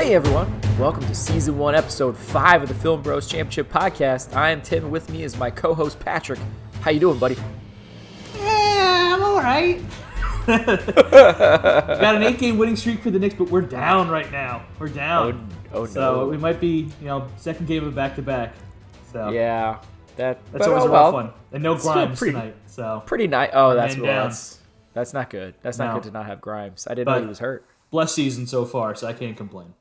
Hey everyone, welcome to Season 1, Episode 5 of the Film Bros Championship Podcast. I am Tim, with me is my co-host Patrick. How you doing, buddy? Yeah, I'm alright. Got an 8-game winning streak for the Knicks, but we're down right now. We're down. Oh no. So we might be, second game of back-to-back. So Yeah. That's always a rough one. And no Grimes pretty, tonight. So pretty nice. Oh, that's down. That's not good. That's not good to not have Grimes. I didn't know he was hurt. Blessed season so far, so I can't complain.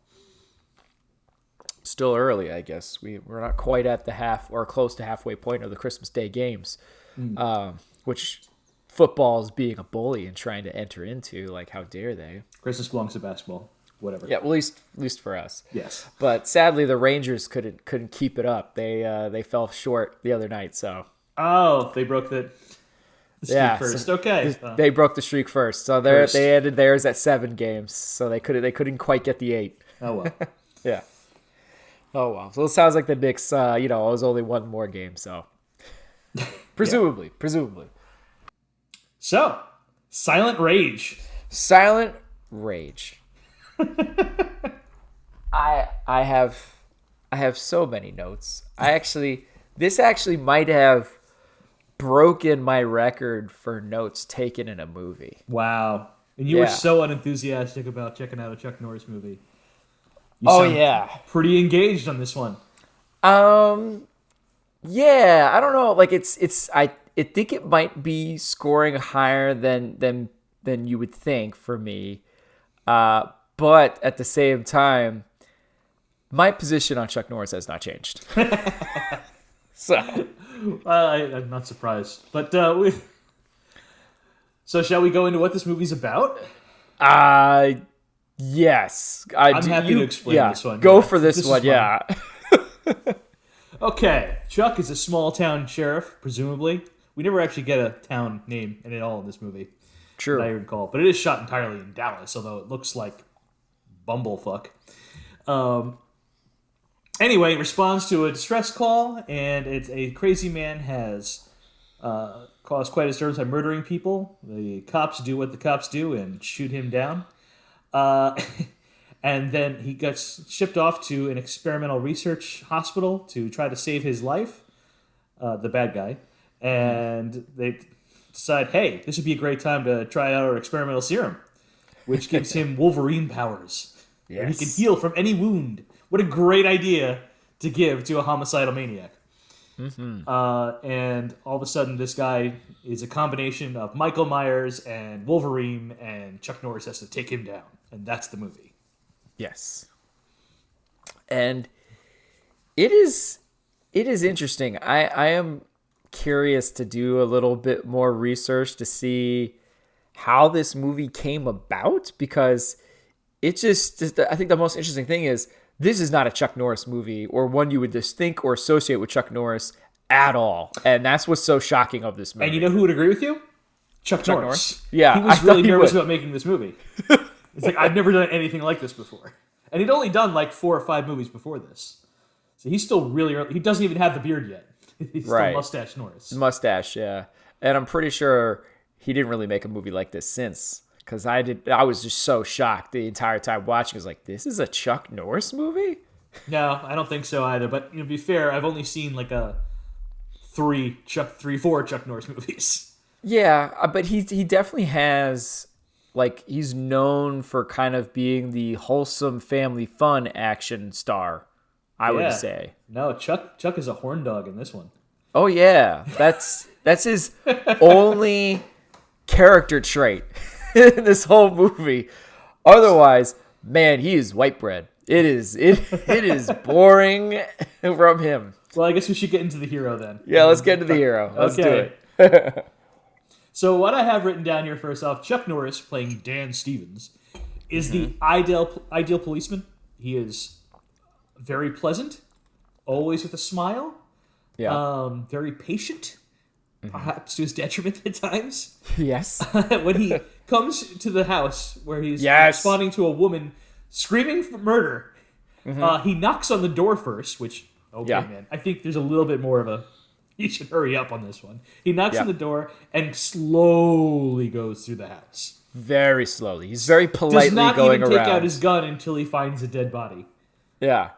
Still early, I guess. We're not quite at the half or close to halfway point of the Christmas Day games, which football is being a bully and trying to enter into. Like, how dare they? Christmas belongs to basketball. Whatever. Yeah, well, at least for us. Yes. But sadly, the Rangers couldn't keep it up. They fell short the other night. So. Oh, they broke the streak first. So okay. They broke the streak first. So they ended theirs at 7 games. So they couldn't quite get the 8. Oh well. Yeah. Oh wow. So it sounds like the Knicks. It was only one more game. So. Presumably. So, Silent Rage. Silent Rage. I have so many notes. This actually might have broken my record for notes taken in a movie. Wow. And you were so unenthusiastic about checking out a Chuck Norris movie. Pretty engaged on this one. Yeah, I don't know. Like I think it might be scoring higher than you would think for me. But at the same time, my position on Chuck Norris has not changed. So, I'm not surprised. But so shall we go into what this movie's about? Yes. I'm happy to explain this one. Go for this one, yeah. Okay, Chuck is a small town sheriff, presumably. We never actually get a town name in it all in this movie. True. That I recall. But it is shot entirely in Dallas, although it looks like bumblefuck. Anyway, it responds to a distress call, and it's a crazy man has caused quite a disturbance by murdering people. The cops do what the cops do and shoot him down. And then he gets shipped off to an experimental research hospital to try to save his life, the bad guy. And they decide, hey, this would be a great time to try out our experimental serum, which gives him Wolverine powers. Yes. And he can heal from any wound. What a great idea to give to a homicidal maniac. Mm-hmm. And all of a sudden, this guy is a combination of Michael Myers and Wolverine, and Chuck Norris has to take him down. And that's the movie. Yes. And it is interesting. I am curious to do a little bit more research to see how this movie came about, because I think the most interesting thing is this is not a Chuck Norris movie or one you would just think or associate with Chuck Norris at all. And that's what's so shocking of this movie. And you know who would agree with you? Chuck Norris. Yeah. He was really nervous about making this movie. It's like, I've never done anything like this before. And he'd only done like 4 or 5 movies before this. So he's still really early. He doesn't even have the beard yet. He's still Mustache Norris. Mustache, yeah. And I'm pretty sure he didn't really make a movie like this since. Because I was just so shocked the entire time watching. I was like, this is a Chuck Norris movie? No, I don't think so either. But to be fair, I've only seen like 4 Chuck Norris movies. Yeah, but he definitely has, like, he's known for kind of being the wholesome family fun action star, I would say. No, Chuck is a horn dog in this one. Oh yeah, that's his only character trait in this whole movie. Otherwise, man, he is white bread. It is boring from him. Well, I guess we should get into the hero then. Yeah, let's get into the hero. Let's do it. So what I have written down here, first off, Chuck Norris, playing Dan Stevens, is the ideal policeman. He is very pleasant, always with a smile, very patient, perhaps to his detriment at times. Yes. When he comes to the house where he's responding to a woman screaming for murder, he knocks on the door first, which, man, I think there's a little bit more of a, you should hurry up on this one. He knocks on the door and slowly goes through the house. very slowly. He's very Does politely not going even take around. out his gun until he finds a dead body. Yeah.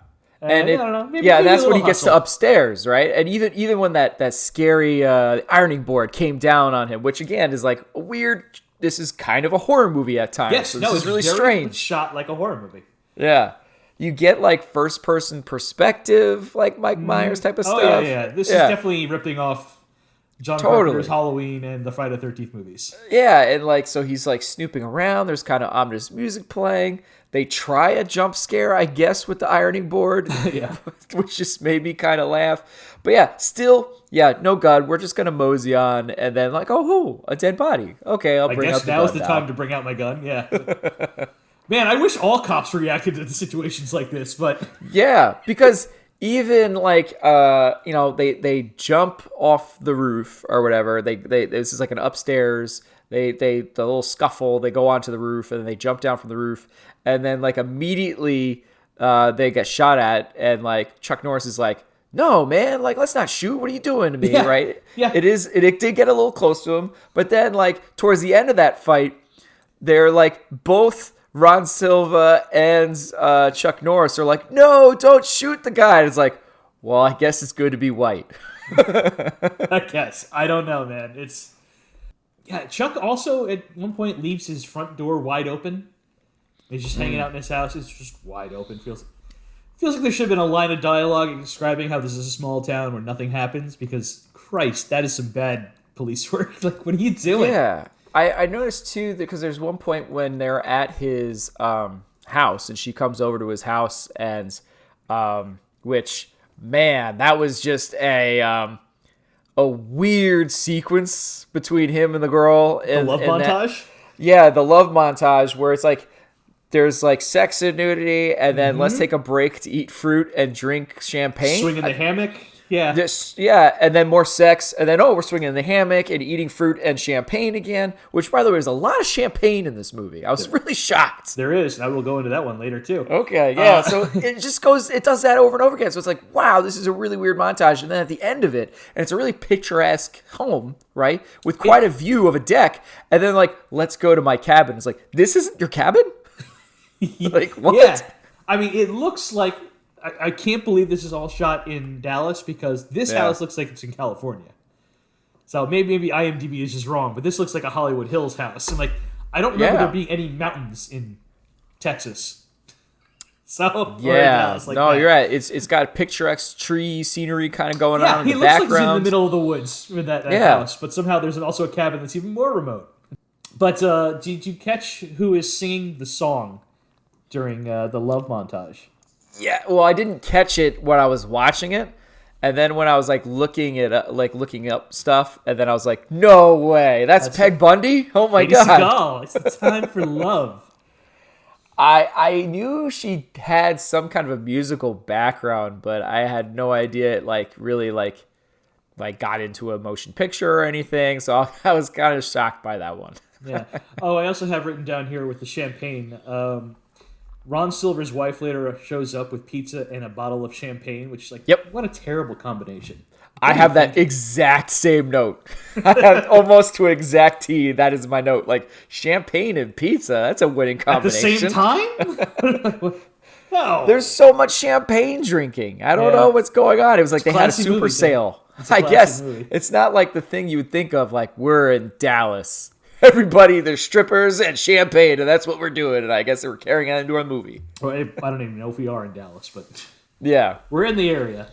And And I don't know, maybe that's a when he little gets to hustle. upstairs, right? And even when that scary ironing board came down on him, which again is like a weird. This is kind of a horror movie at times. Yes, so no, this it's is really very strange. shot like a horror movie. Yeah, you get like first person perspective, like Mike Myers type of Oh stuff. yeah. This is definitely ripping off John Totally. Carpenter's Halloween and the Friday the 13th movies. Yeah, and like so he's like snooping around. There's kind of ominous music playing. They try a jump scare, I guess, with the ironing board, Yeah. which just made me kind of laugh. But yeah, still, no gun. We're just gonna mosey on, and then like, oh, a dead body. Okay, I'll I bring guess out the now's gun the now. time to bring out my gun. Yeah. Man, I wish all cops reacted to situations like this, but Yeah, because even like they jump off the roof or whatever. They this is like an upstairs. They the little scuffle. They go onto the roof and then they jump down from the roof and then like immediately they get shot at and like Chuck Norris is like, no man, like let's not shoot. What are you doing to me? Yeah, Right? yeah. It did get a little close to him, but then like towards the end of that fight, they're like both. Ron Silva and Chuck Norris are like, no, don't shoot the guy. And it's like, well, I guess it's good to be white. I guess. I don't know, man. Chuck also at one point leaves his front door wide open. He's just hanging out in his house. It's just wide open. Feels like there should have been a line of dialogue describing how this is a small town where nothing happens because, Christ, that is some bad police work. Like, what are you doing? Yeah. I noticed too because there's one point when they're at his house and she comes over to his house and which man, that was just a weird sequence between him and the girl. The love montage? The love montage where it's like there's like sex and nudity and then let's take a break to eat fruit and drink champagne. Swinging the hammock? Yeah. And then more sex, and then we're swinging in the hammock and eating fruit and champagne again. Which, by the way, there's a lot of champagne in this movie. I was really shocked. There is, and I will go into that one later too. Okay, yeah. So it just goes, it does that over and over again. So it's like, wow, this is a really weird montage. And then at the end of it, and it's a really picturesque home, right, with quite a view of a deck. And then like, let's go to my cabin. It's like, this isn't your cabin? Like what? Yeah. I mean, it looks like I can't believe this is all shot in Dallas because this house looks like it's in California. So maybe IMDb is just wrong, but this looks like a Hollywood Hills house. And like, I don't remember there being any mountains in Texas. So or in Dallas like that. You're right. It's got picturesque tree scenery kind of going on in he the looks background. like he's in the middle of the woods with that house, but somehow there's also a cabin that's even more remote. But did you catch who is singing the song during the love montage? Yeah, well, I didn't catch it when I was watching it, and then when I was like looking up stuff, and then I was like, "No way, that's Peg Bundy!" Oh my god, Seagal. It's the time for love. I knew she had some kind of a musical background, but I had no idea it really got into a motion picture or anything. So I was kind of shocked by that one. Yeah. Oh, I also have written down here with the champagne. Ron Silver's wife later shows up with pizza and a bottle of champagne, which is like, what a terrible combination. I have that exact same note. I have almost to exact T. That is my note. Like champagne and pizza. That's a winning combination. At the same time? No. There's so much champagne drinking. I don't know what's going on. It was like they had a super sale. I guess it's not like the thing you would think of. Like we're in Dallas. Everybody, there's strippers and champagne, and that's what we're doing. And I guess they were carrying that into our movie. Well, I don't even know if we are in Dallas, but yeah, we're in the area.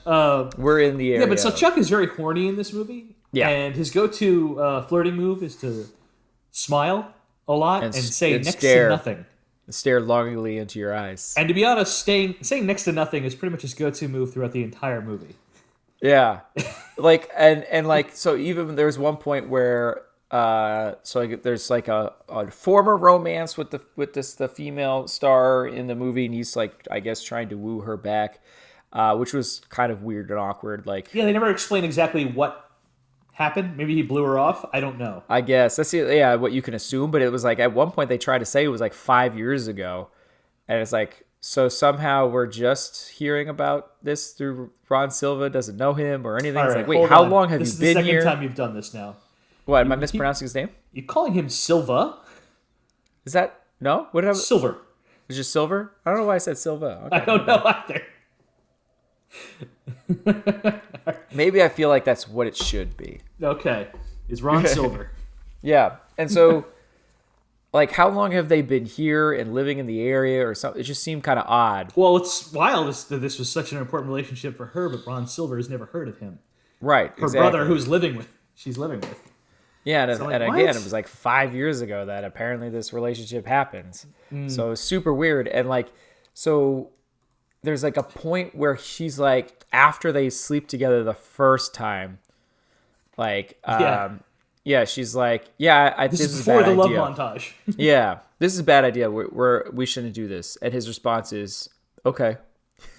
We're in the area. Yeah, but so Chuck is very horny in this movie. Yeah, and his go-to flirting move is to smile a lot and say next to nothing. Stare longingly into your eyes. And to be honest, saying next to nothing is pretty much his go-to move throughout the entire movie. Yeah, like and like so. Even there was one point where. There's like a former romance with the female star in the movie, and he's like I guess trying to woo her back, which was kind of weird and awkward. Like they never explain exactly what happened. Maybe he blew her off. I don't know. I guess that's what you can assume. But it was like at one point they tried to say it was like 5 years ago, and it's like so somehow we're just hearing about this through Ron Silva doesn't know him or anything. It's like wait, how long have you been here? This is the second time you've done this now. What, am I mispronouncing his name? You're calling him Silva? Is that no? What have Silver. it's just Silver? I don't know why I said Silva. Okay. I don't know either. Maybe I feel like that's what it should be. Okay. Is Ron Silver. Yeah. And so like how long have they been here and living in the area or something? It just seemed kind of odd. Well, it's wild that this was such an important relationship for her, but Ron Silver has never heard of him. Right. Her brother who's she's living with. Yeah, and, So, like, and what? again, it was like 5 years ago that apparently this relationship happens. So it's super weird. And like, so there's like a point where she's like, after they sleep together the first time, like, yeah, she's like, yeah, This this is is a before bad the love idea. montage. Yeah, this is a bad idea. We shouldn't do this. And his response is, okay.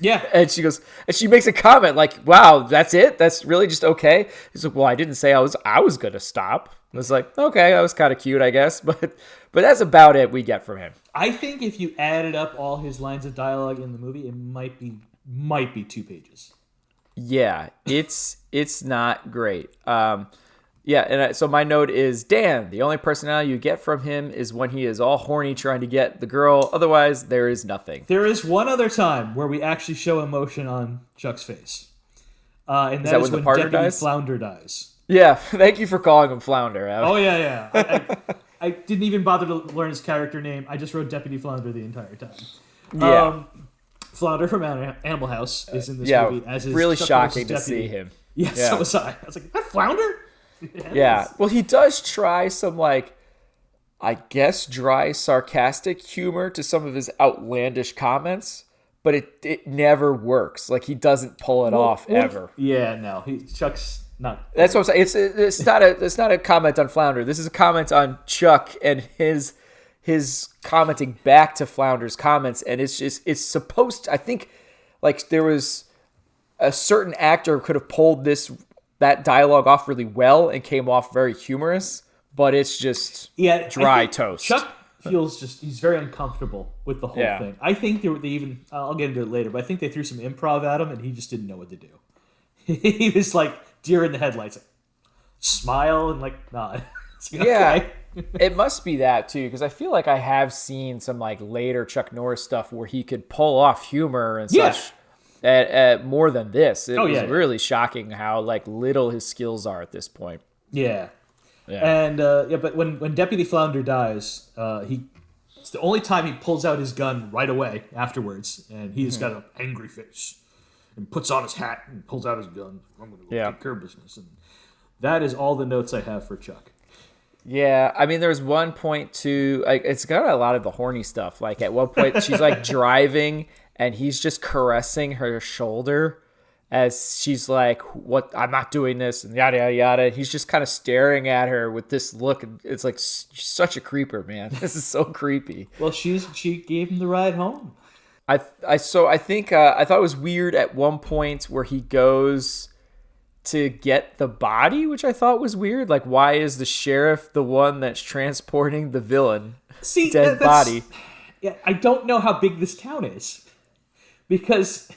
Yeah. And she goes, and she makes a comment like, "Wow, that's it? That's really just okay?" He's like, "Well, I didn't say I was gonna stop." I was like, "Okay, that was kind of cute, I guess," but that's about it we get from him. I think if you added up all his lines of dialogue in the movie, it might be 2 pages. Yeah, it's not great. Yeah, and so my note is, Dan, the only personality you get from him is when he is all horny trying to get the girl. Otherwise, there is nothing. There is one other time where we actually show emotion on Chuck's face. And that is when the when partner Deputy dies? Flounder dies. Yeah, thank you for calling him Flounder. Oh, yeah. I didn't even bother to learn his character name. I just wrote Deputy Flounder the entire time. Yeah. Flounder from Animal House is in this Yeah, movie. As is really Chuck shocking to Norris's deputy. see him. Yeah, Yeah. so was I. I was like, that Flounder? Yeah. Well, he does try some, like, I guess, dry, sarcastic humor to some of his outlandish comments, but it never works. Like, he doesn't pull it off ever. Yeah, no. Chuck's not. That's what I'm saying. It's not a comment on Flounder. This is a comment on Chuck and his commenting back to Flounder's comments, and it's supposed to, I think, like, there was a certain actor could have pulled that dialogue off really well and came off very humorous, but it's just dry toast. Chuck feels he's very uncomfortable with the whole thing. I think they even, I'll get into it later, but I think they threw some improv at him and he just didn't know what to do. He was like deer in the headlights, like, smile and like nod. Like, yeah, okay. It must be that too, because I feel like I have seen some like later Chuck Norris stuff where he could pull off humor and such. At more than this. It was really shocking how like little his skills are at this point. Yeah. And but when Deputy Flounder dies, it's the only time he pulls out his gun right away afterwards, and he's got an angry face and puts on his hat and pulls out his gun. I'm going to go take care of business. And that is all the notes I have for Chuck. Yeah, I mean, there's one point too, like, it's got a lot of the horny stuff. Like at one point, she's like driving, and he's just caressing her shoulder as she's like, "What? I'm not doing this," and yada yada yada. And he's just kind of staring at her with this look. It's like such a creeper, man. This is so creepy. Well, she gave him the ride home. I think I thought it was weird at one point where he goes to get the body, which I thought was weird. Like, why is the sheriff the one that's transporting the villain dead body? Yeah, I don't know how big this town is, because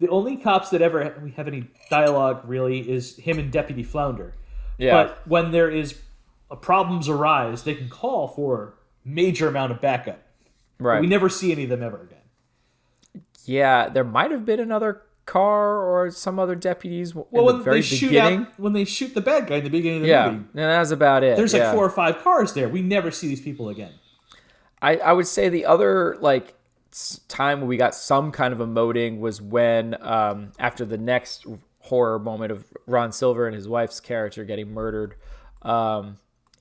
the only cops that ever have any dialogue really is him and Deputy Flounder. Yeah. But when there is problems arise, they can call for major amount of backup. Right. But we never see any of them ever again. Yeah, there might have been another car or some other deputies in Well, the when very they beginning. when they shoot the bad guy in the beginning of the Yeah, movie, and that was about it. there's like 4 or 5 cars there. We never see these people again. I would say the other like time where we got some kind of emoting was when after the next horror moment of Ron Silver and his wife's character getting murdered,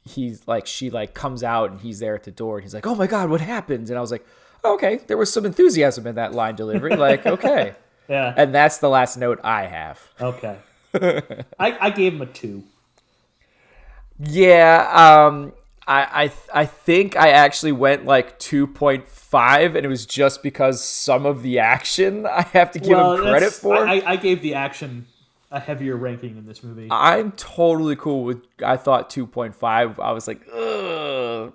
she comes out and he's there at the door and he's like, "Oh my God, what happened?" And I was like, okay, there was some enthusiasm in that line delivery. Like, okay. Yeah. And that's the last note I have. Okay. I gave him a 2. Yeah. I think I actually went like 2.5, and it was just because some of the action I have to give him credit for. I gave the action a heavier ranking in this movie. I'm totally cool with, I thought 2.5. I was like, ugh.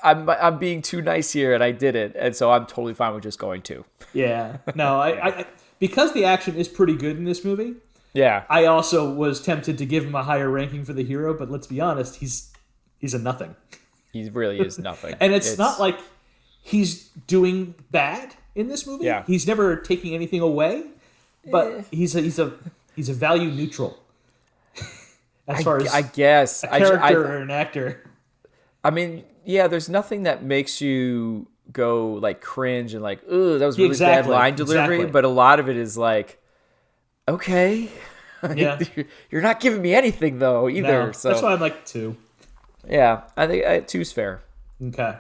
I'm being too nice here, and I did it, and so I'm totally fine with just going 2. Yeah, no, I because the action is pretty good in this movie. Yeah, I also was tempted to give him a higher ranking for the hero, but let's be honest, he's a nothing. He really is nothing. And it's not like he's doing bad in this movie. Yeah. He's never taking anything away, but he's a value neutral as far as I guess a character or an actor. I mean, yeah, there's nothing that makes you go like cringe and like, ooh, that was really bad line delivery. Exactly. But a lot of it is like, okay, Yeah. you're not giving me anything though either. No, So that's why I'm like 2. yeah, I think 2's fair. Okay.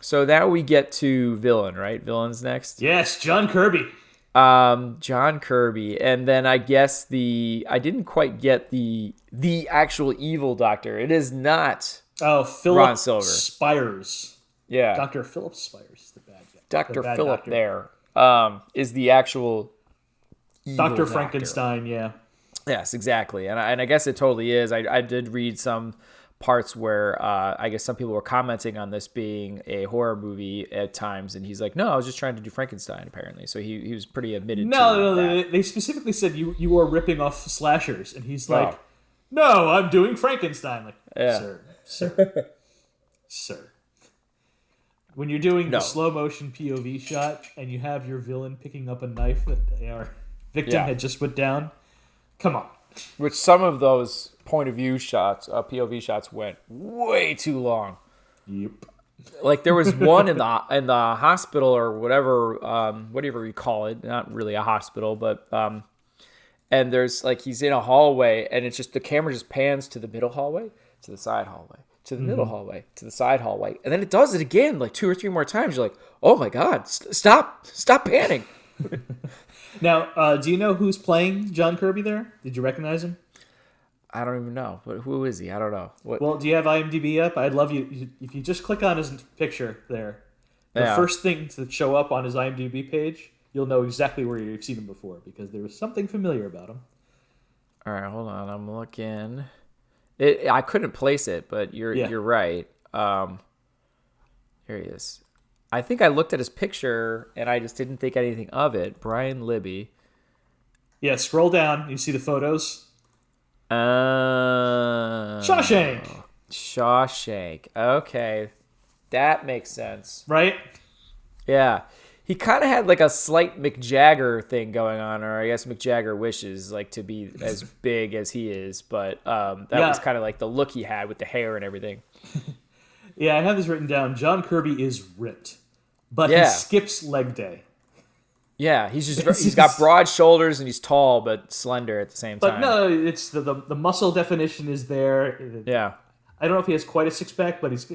So now we get to villain, right? Villain's next. Yes, John Kirby. John Kirby, and then I guess I didn't quite get the actual evil doctor. It is not Oh, Philip Ron Silver. Spires. Yeah, Dr. Philip Spires is the bad guy. Dr. The bad Philip doctor. there is the actual evil Dr. Frankenstein, yeah. Yes, exactly, and I guess it totally is. I did read some parts where I guess some people were commenting on this being a horror movie at times, and he's like, "No, I was just trying to do Frankenstein." Apparently, so he was pretty admitted. No, to that. they specifically said you are ripping off slashers, and he's like, "No, I'm doing Frankenstein." Like, Yeah. sir. When you're doing No. the slow motion POV shot, and you have your villain picking up a knife that our victim had just put down, come on. Which some of those point of view shots, POV shots, went way too long. Yep. Like there was one in the hospital or whatever you call it, not really a hospital, but and there's like he's in a hallway and it's just the camera just pans to the middle hallway, to the side hallway, to the middle hallway, to the side hallway, and then it does it again like 2 or 3 more times. You're like, oh my god, stop panning. Now, do you know who's playing John Kirby there? Did you recognize him? I don't even know. Who is he? I don't know. What? Well, do you have IMDb up? I'd love you if you just click on his picture there. The first thing to show up on his IMDb page, you'll know exactly where you've seen him before because there was something familiar about him. All right, hold on. I'm looking. I couldn't place it, but you're right. Here he is. I think I looked at his picture and I just didn't think anything of it. Brian Libby. Yeah, scroll down. You see the photos. Shawshank. Okay, that makes sense. Right? Yeah. He kind of had like a slight Mick Jagger thing going on, or I guess Mick Jagger wishes like to be as big as he is, but that was kind of like the look he had with the hair and everything. Yeah, I have this written down. John Kirby is ripped, but he skips leg day. Yeah, he's got broad shoulders and he's tall but slender at the same time. But no, it's the muscle definition is there. Yeah. I don't know if he has quite a six pack, but he's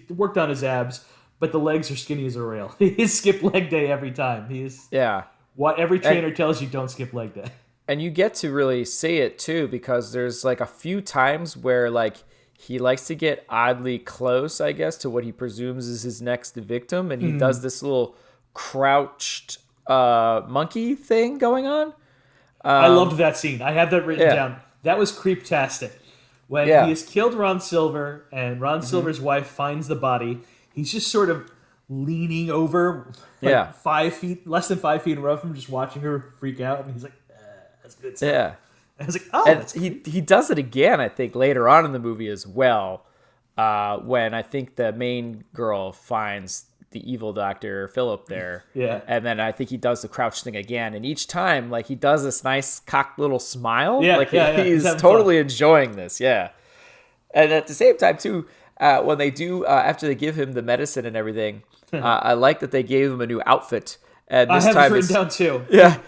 worked on his abs. But the legs are skinny as a rail. He skipped leg day every time. What every trainer tells you, don't skip leg day. And you get to really see it too, because there's like a few times where like he likes to get oddly close, I guess, to what he presumes is his next victim, and he does this little crouched monkey thing going on. I loved that scene. I have that written down. That was creeptastic. When he has killed Ron Silver and Ron Silver's wife finds the body, he's just sort of leaning over 5 feet, less than 5 feet away from him, just watching her freak out, and he's like, that's good stuff. Yeah. And I was like, oh, and that's cool. he does it again, I think, later on in the movie as well, when I think the main girl finds the evil Dr. Philip there. Yeah. And then I think he does the crouch thing again. And each time, like, he does this nice cocked little smile. Yeah, like, he's he's totally enjoying this. Yeah. And at the same time, too, when they do, after they give him the medicine and everything, I like that they gave him a new outfit. And this I have time it written down too. Yeah.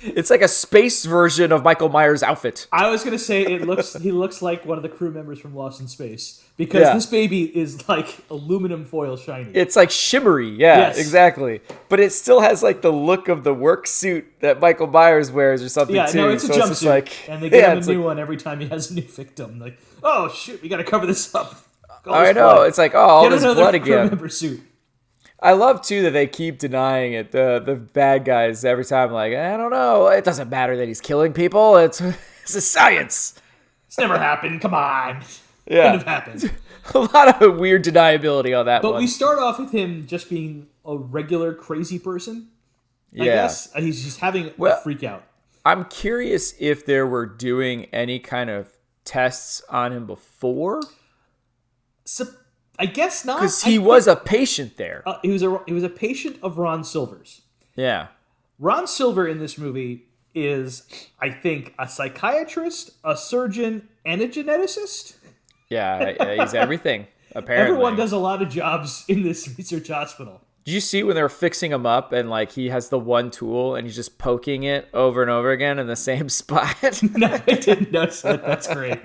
It's like a space version of Michael Myers' outfit. I was gonna say he looks like one of the crew members from Lost in Space, because this baby is like aluminum foil shiny. It's like shimmery, yes. Exactly. But it still has like the look of the work suit that Michael Myers wears or something too. No, it's a jumpsuit, and they give him a new one every time he has a new victim. Like, oh shoot, we got to cover this up. I know. Blood. It's like, oh, all this blood again. Crew member suit. I love too that they keep denying it. The bad guys every time, like, I don't know. It doesn't matter that he's killing people. It's a science. It's never happened. Come on. Yeah, couldn't have happened. A lot of weird deniability on that. But one. we start off with him just being a regular crazy person. I guess he's just having a freak out. I'm curious if they were doing any kind of tests on him before. I guess not. Because he was a patient there. He was a patient of Ron Silver's. Yeah. Ron Silver in this movie is, I think, a psychiatrist, a surgeon, and a geneticist. Yeah, he's everything, apparently. Everyone does a lot of jobs in this research hospital. Did you see when they were fixing him up and like he has the one tool and he's just poking it over and over again in the same spot? No, I didn't notice that. That's great.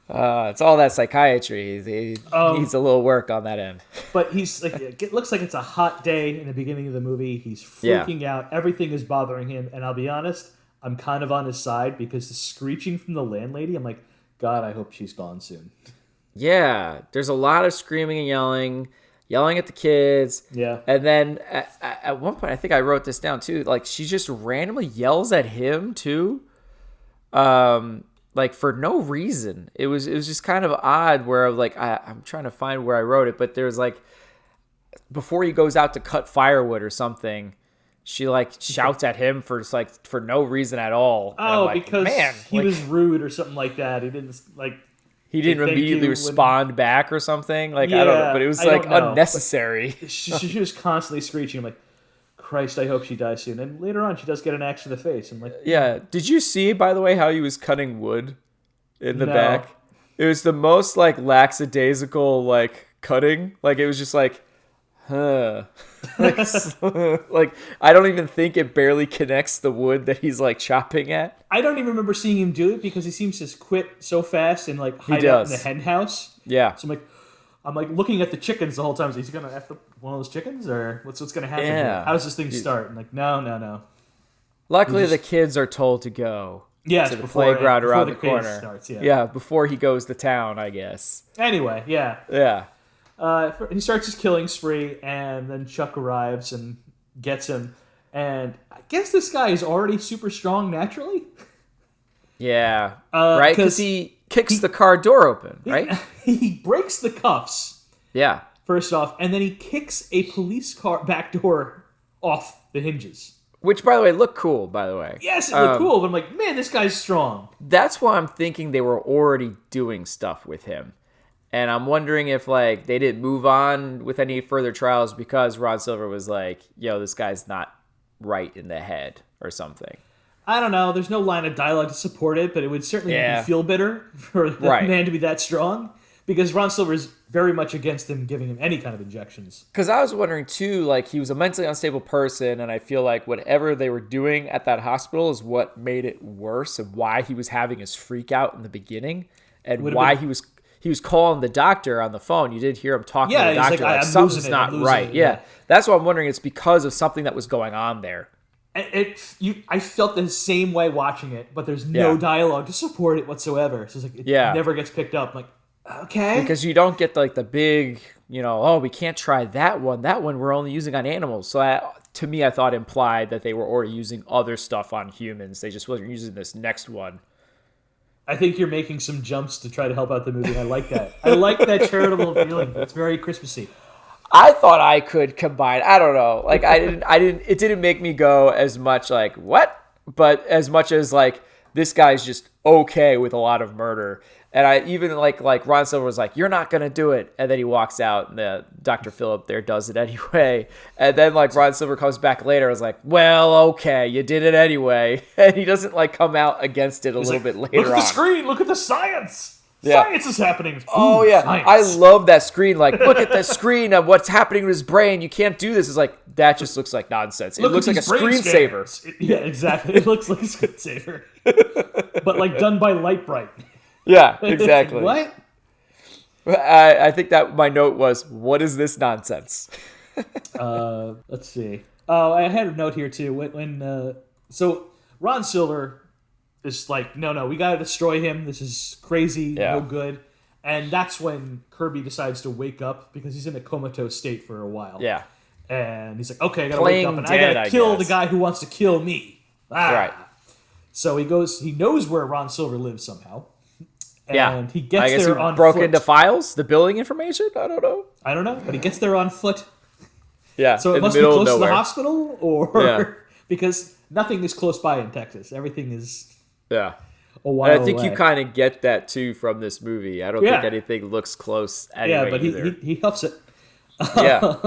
It's all that psychiatry. He needs a little work on that end. But he's like, it looks like it's a hot day in the beginning of the movie. He's freaking out. Everything is bothering him. And I'll be honest, I'm kind of on his side because the screeching from the landlady, I'm like, God, I hope she's gone soon. Yeah, there's a lot of screaming and yelling at the kids. Yeah. And then at one point, I think I wrote this down too. Like she just randomly yells at him too. Like for no reason. It was just kind of odd where like I'm trying to find where I wrote it, but there's like before he goes out to cut firewood or something, she like shouts at him for just like for no reason at all. Oh, like, because man, he like, was rude or something like that. He didn't like. He didn't immediately respond back or something. Like I don't know, but it was like unnecessary. She was constantly screeching. I'm like, Christ, I hope she dies soon. And later on, she does get an axe to the face. I'm like, yeah. Did you see, by the way, how he was cutting wood in the back? It was the most like lackadaisical like cutting. Like it was just like, huh. Like I don't even think it barely connects the wood that he's like chopping at. I don't even remember seeing him do it because he seems to quit so fast and like hide out in the hen house. Yeah. So I'm like looking at the chickens the whole time. Is he gonna F one of those chickens or what's gonna happen? Yeah. Here? How does this thing start? I'm like, no. Luckily, the kids are told to go to the playground around the corner. Starts, yeah, before he goes to town, I guess. Anyway, yeah. Yeah. He starts his killing spree, and then Chuck arrives and gets him. And I guess this guy is already super strong naturally. Yeah, right? Because he kicks the car door open, right? He breaks the cuffs. Yeah. First off, and then he kicks a police car back door off the hinges. Which, by the way, looked cool, by the way. Yes, it looked cool, but I'm like, man, this guy's strong. That's why I'm thinking they were already doing stuff with him. And I'm wondering if, like, they didn't move on with any further trials because Ron Silver was like, yo, this guy's not right in the head or something. I don't know. There's no line of dialogue to support it, but it would certainly make me feel bitter for the man to be that strong. Because Ron Silver is very much against him giving him any kind of injections. Because I was wondering, too, like, he was a mentally unstable person, and I feel like whatever they were doing at that hospital is what made it worse and why he was having his freak out in the beginning and why he was calling the doctor on the phone. You did hear him talking to the doctor. Like something's not right. Yeah. That's what I'm wondering. It's because of something that was going on there. I felt the same way watching it, but there's no dialogue to support it whatsoever. So it's like it never gets picked up. I'm like, okay. Because you don't get like the big, oh, we can't try that one. That one we're only using on animals. So that, to me, I thought implied that they were already using other stuff on humans. They just wasn't using this next one. I think you're making some jumps to try to help out the movie. I like that. I like that charitable feeling. It's very Christmassy. I thought I could combine. I don't know. Like I didn't. It didn't make me go as much like what, but as much as like this guy's just okay with a lot of murder. And I even like Ron Silver was like, you're not going to do it. And then he walks out and the Dr. Phillip there does it anyway. And then like Ron Silver comes back later. I was like, well, okay, you did it anyway. And he doesn't like come out against it a little bit later on. Look at the screen. Look at the science. Yeah. Science is happening. Oh, yeah. Science. I love that screen. Like, look at the screen of what's happening to his brain. You can't do this. It's like, that just looks like nonsense. It looks like a screensaver. Yeah, exactly. It looks like a screensaver. But like done by Light Bright. Yeah, exactly. What? I think that my note was, what is this nonsense? Let's see. Oh, I had a note here too. So Ron Silver is like, no, we gotta destroy him. This is crazy, no good. And that's when Kirby decides to wake up because he's in a comatose state for a while. Yeah. And he's like, okay, I gotta wake up and I gotta kill the guy who wants to kill me. Right. So he knows where Ron Silver lives somehow. And he gets I guess there he on broke foot. into files, the billing information? I don't know. But he gets there on foot. Yeah. So it must be close to the hospital or because nothing is close by in Texas. Everything is a And while I think away. you kind of get that too from this movie. I don't think anything looks close anyway. Yeah, but either. he huffs it. Yeah.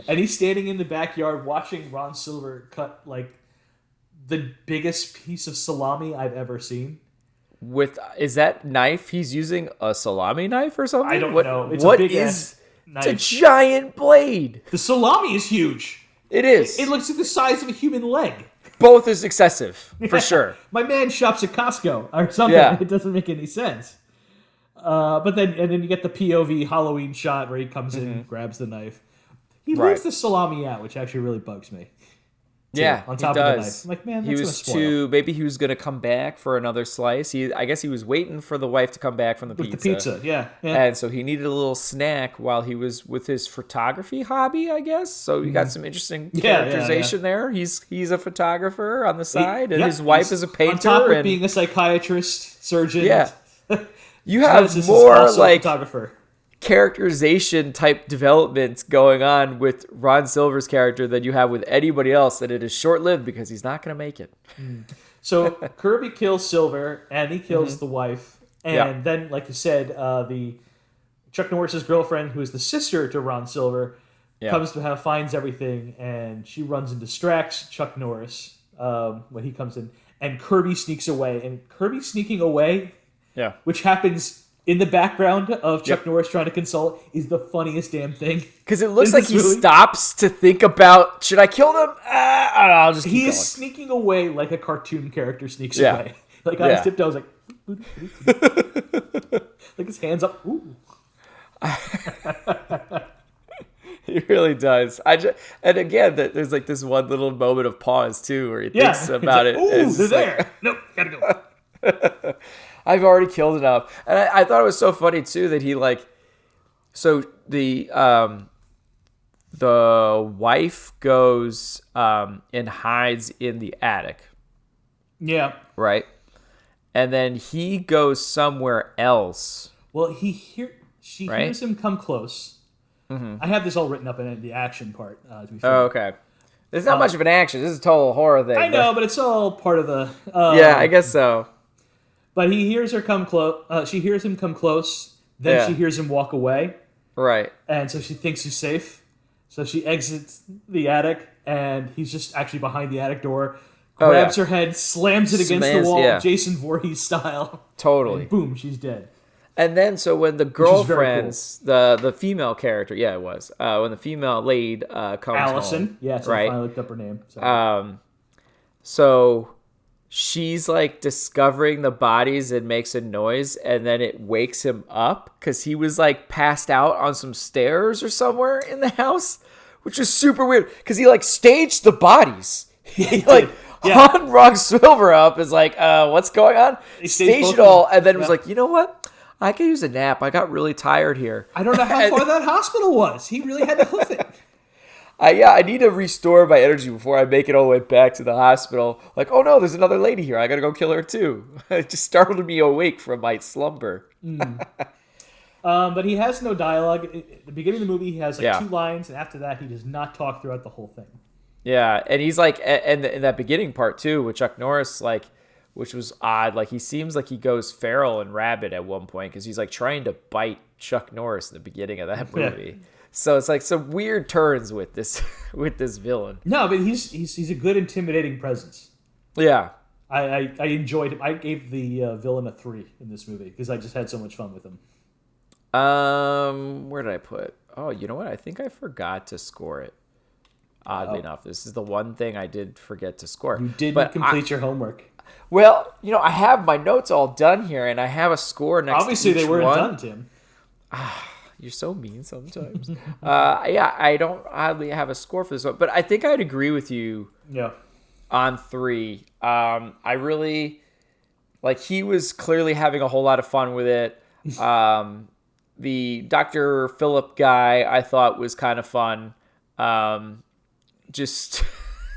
And he's standing in the backyard watching Ron Silver cut like the biggest piece of salami I've ever seen. Is that knife he's using a salami knife or something? I don't know. It's what a big is? knife. It's a giant blade. The salami is huge. It is. It looks like the size of a human leg. Both is excessive for sure. My man shops at Costco or something. Yeah. It doesn't make any sense. But then you get the POV Halloween shot where he comes in, grabs the knife. He leaves the salami out, which actually really bugs me. Yeah, on top he of the does. knife. I'm like, man, that's he gonna was spoil. maybe he was gonna come back for another slice. I guess he was waiting for the wife to come back from the With pizza. the pizza, yeah. And so he needed a little snack while he was with his photography hobby, I guess. So he got some interesting characterization there. He's a photographer on the side, and his wife is a painter. On top of and being a psychiatrist, surgeon. Yeah. You Genesis have is more also a like photographer. characterization type developments going on with Ron Silver's character than you have with anybody else, and it is short-lived because he's not going to make it. So Kirby kills Silver, and he kills the wife, and then, like you said, the Chuck Norris's girlfriend, who is the sister to Ron Silver, comes to finds everything, and she runs and distracts Chuck Norris when he comes in, and Kirby sneaks away, and Kirby sneaking away, which happens in the background of Chuck Norris trying to consult, is the funniest damn thing. Because it looks like he stops to think about, should I kill them? I'll just keep He going. is sneaking away like a cartoon character sneaks away. Like on his tiptoes, like... like his hands up. Ooh. He really does. And again, there's like this one little moment of pause too, where he thinks about it. Ooh, they're there. Nope, gotta go. I've already killed enough. And I thought it was so funny too that he like, so the wife goes and hides in the attic. Yeah. Right. And then he goes somewhere else. Well, she hears him come close. I have this all written up in the action part. To be fair. Oh, okay. There's not much of an action. This is a total horror thing. I know, but it's all part of the... yeah, I guess so. But he hears her come close. She hears him come close. Then she hears him walk away. Right. And so she thinks he's safe. So she exits the attic, and he's just actually behind the attic door. Grabs her head, slams it against the wall, Jason Voorhees style. Totally. And boom, she's dead. And then, so when the girlfriends, the female character, it was, when the female lead comes Allison. home. Yeah, so I finally looked up her name. So she's like discovering the bodies and makes a noise, and then it wakes him up because he was like passed out on some stairs or somewhere in the house, which is super weird because he like staged the bodies. He like hung Ron Silver up, is like, what's going on? He staged it all, and then was like, you know what? I could use a nap. I got really tired here. I don't know how far that hospital was. He really had to hoof it. I need to restore my energy before I make it all the way back to the hospital. Like, oh no, there's another lady here. I gotta go kill her too. It just startled me awake from my slumber. But he has no dialogue. At the beginning of the movie, he has like 2 lines, and after that, he does not talk throughout the whole thing. Yeah, and he's like, and in that beginning part too, with Chuck Norris, like, which was odd. Like, he seems like he goes feral and rabid at one point because he's like trying to bite Chuck Norris in the beginning of that movie. Yeah. So it's like some weird turns with this villain. No, but he's a good intimidating presence. Yeah, I enjoyed him. I gave the villain a 3 in this movie because I just had so much fun with him. Where did I put? Oh, you know what? I think I forgot to score it. Oddly enough, this is the one thing I did forget to score. You didn't complete your homework. Well, I have my notes all done here, and I have a score next. Obviously, to each they weren't one. done, Tim. You're so mean sometimes. I don't oddly have a score for this one, but I think I'd agree with you. Yeah. On 3, I really he was clearly having a whole lot of fun with it. The Dr. Phillip guy I thought was kind of fun. Just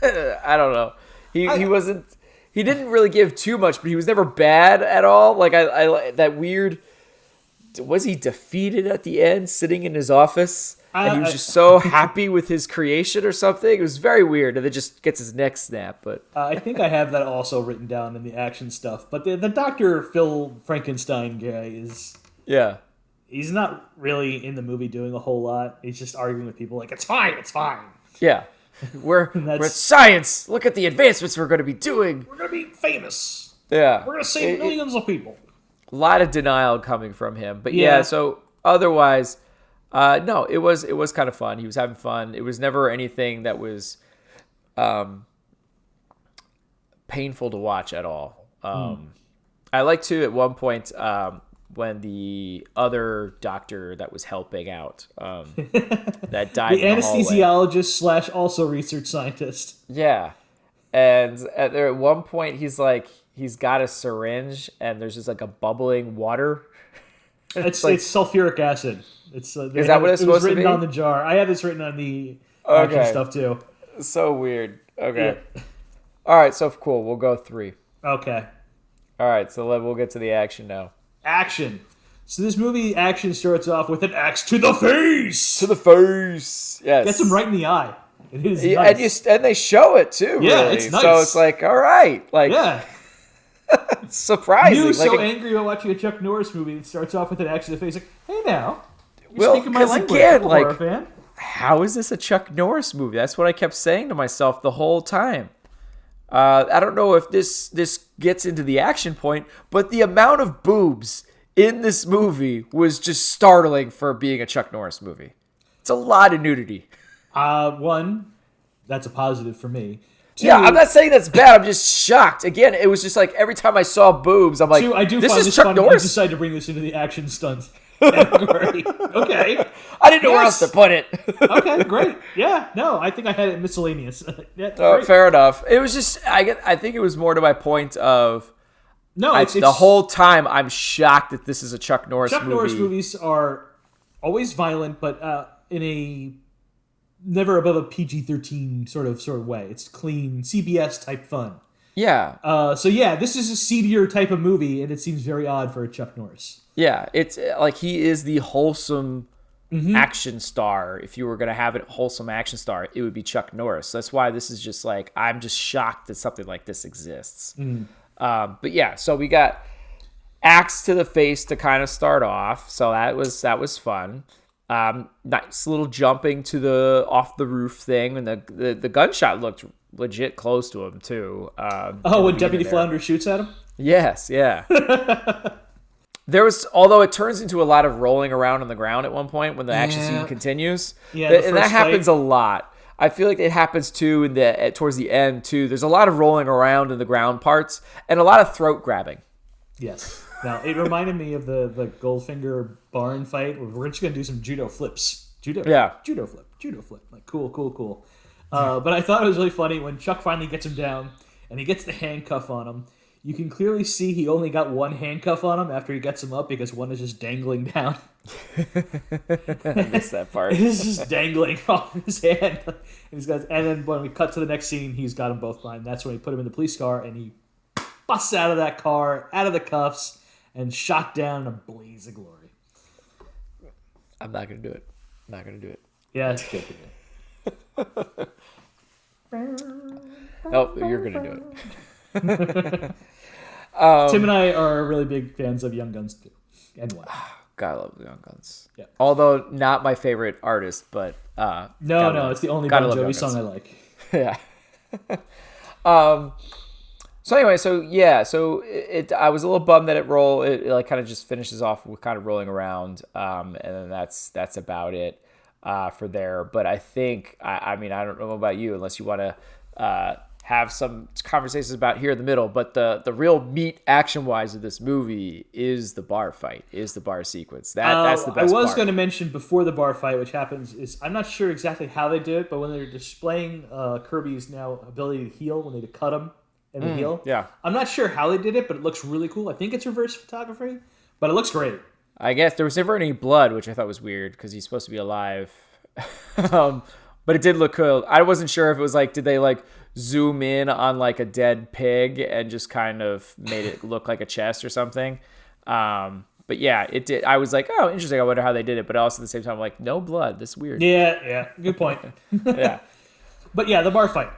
I don't know. He wasn't. He didn't really give too much, but he was never bad at all. Like I that weird. Was he defeated at the end, sitting in his office? And he was just so happy with his creation or something. It was very weird. And then just gets his neck snapped. But I think I have that also written down in the action stuff. But the Dr. Phil Frankenstein guy is... yeah. He's not really in the movie doing a whole lot. He's just arguing with people like, it's fine, it's fine. Yeah. We're science. Look at the advancements we're going to be doing. We're going to be famous. Yeah. We're going to save millions of people. A lot of denial coming from him. But yeah, so otherwise, no, it was kind of fun. He was having fun. It was never anything that was painful to watch at all. I like to, at one point, when the other doctor that was helping out that died the in the anesthesiologist / also research scientist. Yeah. And at one point he's got a syringe and there's just like a bubbling water. It's sulfuric acid. It's is that what it's supposed to be? It was written on the jar. I have this written on the action stuff too. So weird. Okay. Yeah. All right, so cool. We'll go 3. Okay. All right, so we'll get to the action now. Action. So this movie action starts off with an axe to the face. To the face. Yes. Gets him right in the eye. It is nice. And they show it too. Yeah, really. it's nice. So it's like, all right, like yeah. Surprising. You so angry about watching a Chuck Norris movie that starts off with an axe to the face. Like, hey now, you're speaking my language. Again, like, horror fan. How is this a Chuck Norris movie? That's what I kept saying to myself the whole time. I don't know if this gets into the action point, but the amount of boobs in this movie was just startling for being a Chuck Norris movie. It's a lot of nudity. One, that's a positive for me. 2, yeah, I'm not saying that's bad. I'm just shocked. Again, it was just like every time I saw boobs, I'm like, 2, I do this find is this Chuck funny. Norris? You decided to bring this into the action stunt category. Okay. I didn't know where else to put it. Okay, great. Yeah, no, I think I had it miscellaneous. Yeah, fair enough. It was just, I think it was more to my point of, no, it's the whole time I'm shocked that this is a Chuck Norris movie. Chuck Norris movies are always violent, but in a never above a PG-13 sort of way. It's clean CBS type fun. Yeah. So yeah, this is a seedier type of movie, and it seems very odd for a Chuck Norris. Yeah, it's like he is the wholesome action star. If you were going to have a wholesome action star, it would be Chuck Norris. That's why this is just like, I'm just shocked that something like this exists. But yeah, so we got axe to the face to kind of start off. So that was fun. Nice little jumping to the off the roof thing, and the gunshot looked legit close to him too. When Deputy Flounder shoots at him? Yes, yeah. There was, although it turns into a lot of rolling around on the ground at one point when the action scene continues. Yeah, and that happens a lot. I feel like it happens too towards the end too. There's a lot of rolling around in the ground parts and a lot of throat grabbing. Yes. Now it reminded me of the Goldfinger barn fight. We're just gonna do some judo flips. Judo flip. Like cool. But I thought it was really funny when Chuck finally gets him down and he gets the handcuff on him. You can clearly see he only got one handcuff on him after he gets him up because one is just dangling down. I missed that part. It's just dangling off his hand. And then when we cut to the next scene, he's got them both behind. That's when he put him in the police car and he busts out of that car, out of the cuffs, and shot down in a blaze of glory. I'm not going to do it. Yeah, it's good. Oh, you're going to do it. Tim and I are really big fans of Young Guns too. And one. God, I love Young Guns. Yeah. Although not my favorite artist, but no, it's the only Bon Jovi song I like. Yeah. So anyway, I was a little bummed that it like kind of just finishes off with kind of rolling around, and then that's about it for there. But I think I mean I don't know about you unless you want to have some conversations about here in the middle. But the real meat action wise of this movie is the bar fight, is the bar sequence. That's the best. I was part. going to mention before the bar fight, which happens is I'm not sure exactly how they did it, but when they're displaying Kirby's now ability to heal when they cut him. In the heel. Yeah. I'm not sure how they did it, but it looks really cool. I think it's reverse photography, but it looks great. I guess there was never any blood, which I thought was weird because he's supposed to be alive. But it did look cool. I wasn't sure if it was like, did they like zoom in on like a dead pig and just kind of made it look like a chest or something? But But yeah, it did. I was like, oh, interesting. I wonder how they did it. But also at the same time, I'm like, no blood. This is weird. Yeah. Good point. Yeah. But yeah, the bar fight.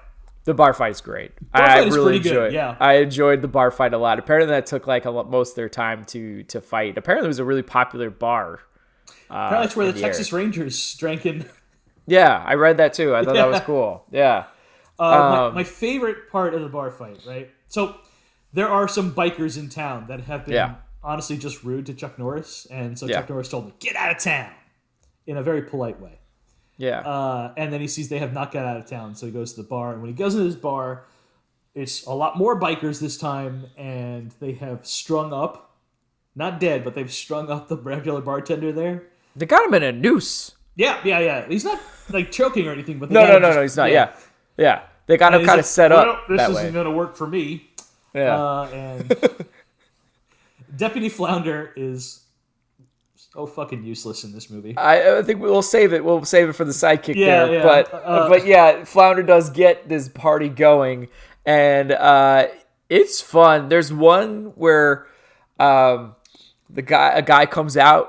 The bar fight's great. Bar I fight is really pretty good, enjoyed. yeah. I enjoyed the bar fight a lot. Apparently, that took like most of their time to fight. Apparently, it was a really popular bar. Apparently, it's where in the the Texas Rangers drank in. Yeah, I read that too. I thought that was cool. Yeah. My favorite part of the bar fight, right? So there are some bikers in town that have been honestly just rude to Chuck Norris, and so Chuck Norris told me, "Get out of town," in a very polite way. Yeah. And then he sees they have not got out of town, so he goes to the bar. And when he goes into this bar, it's a lot more bikers this time, and they have strung up, not dead, but they've strung up the regular bartender there. They got him in a noose. Yeah. He's not like choking or anything, but No, he's not. Yeah. They got him kind of set up this that isn't way. going to work for me. Yeah. And Deputy Flounder is so fucking useless in this movie. I think we'll save it. We'll save it for the sidekick there. Yeah. But yeah, Flounder does get this party going, and it's fun. There's one where a guy comes at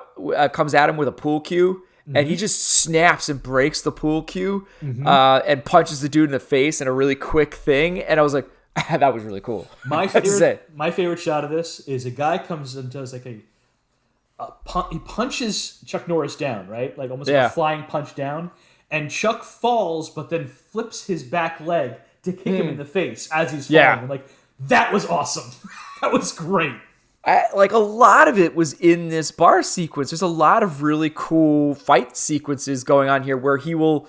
him with a pool cue. And he just snaps and breaks the pool cue and punches the dude in the face in a really quick thing. And I was like, that was really cool. My favorite shot of this is a guy comes and does like he punches Chuck Norris down, right? Like almost like a flying punch down. And Chuck falls, but then flips his back leg to kick him in the face as he's falling. I'm like, that was awesome. That was great. Like a lot of it was in this bar sequence. There's a lot of really cool fight sequences going on here where he will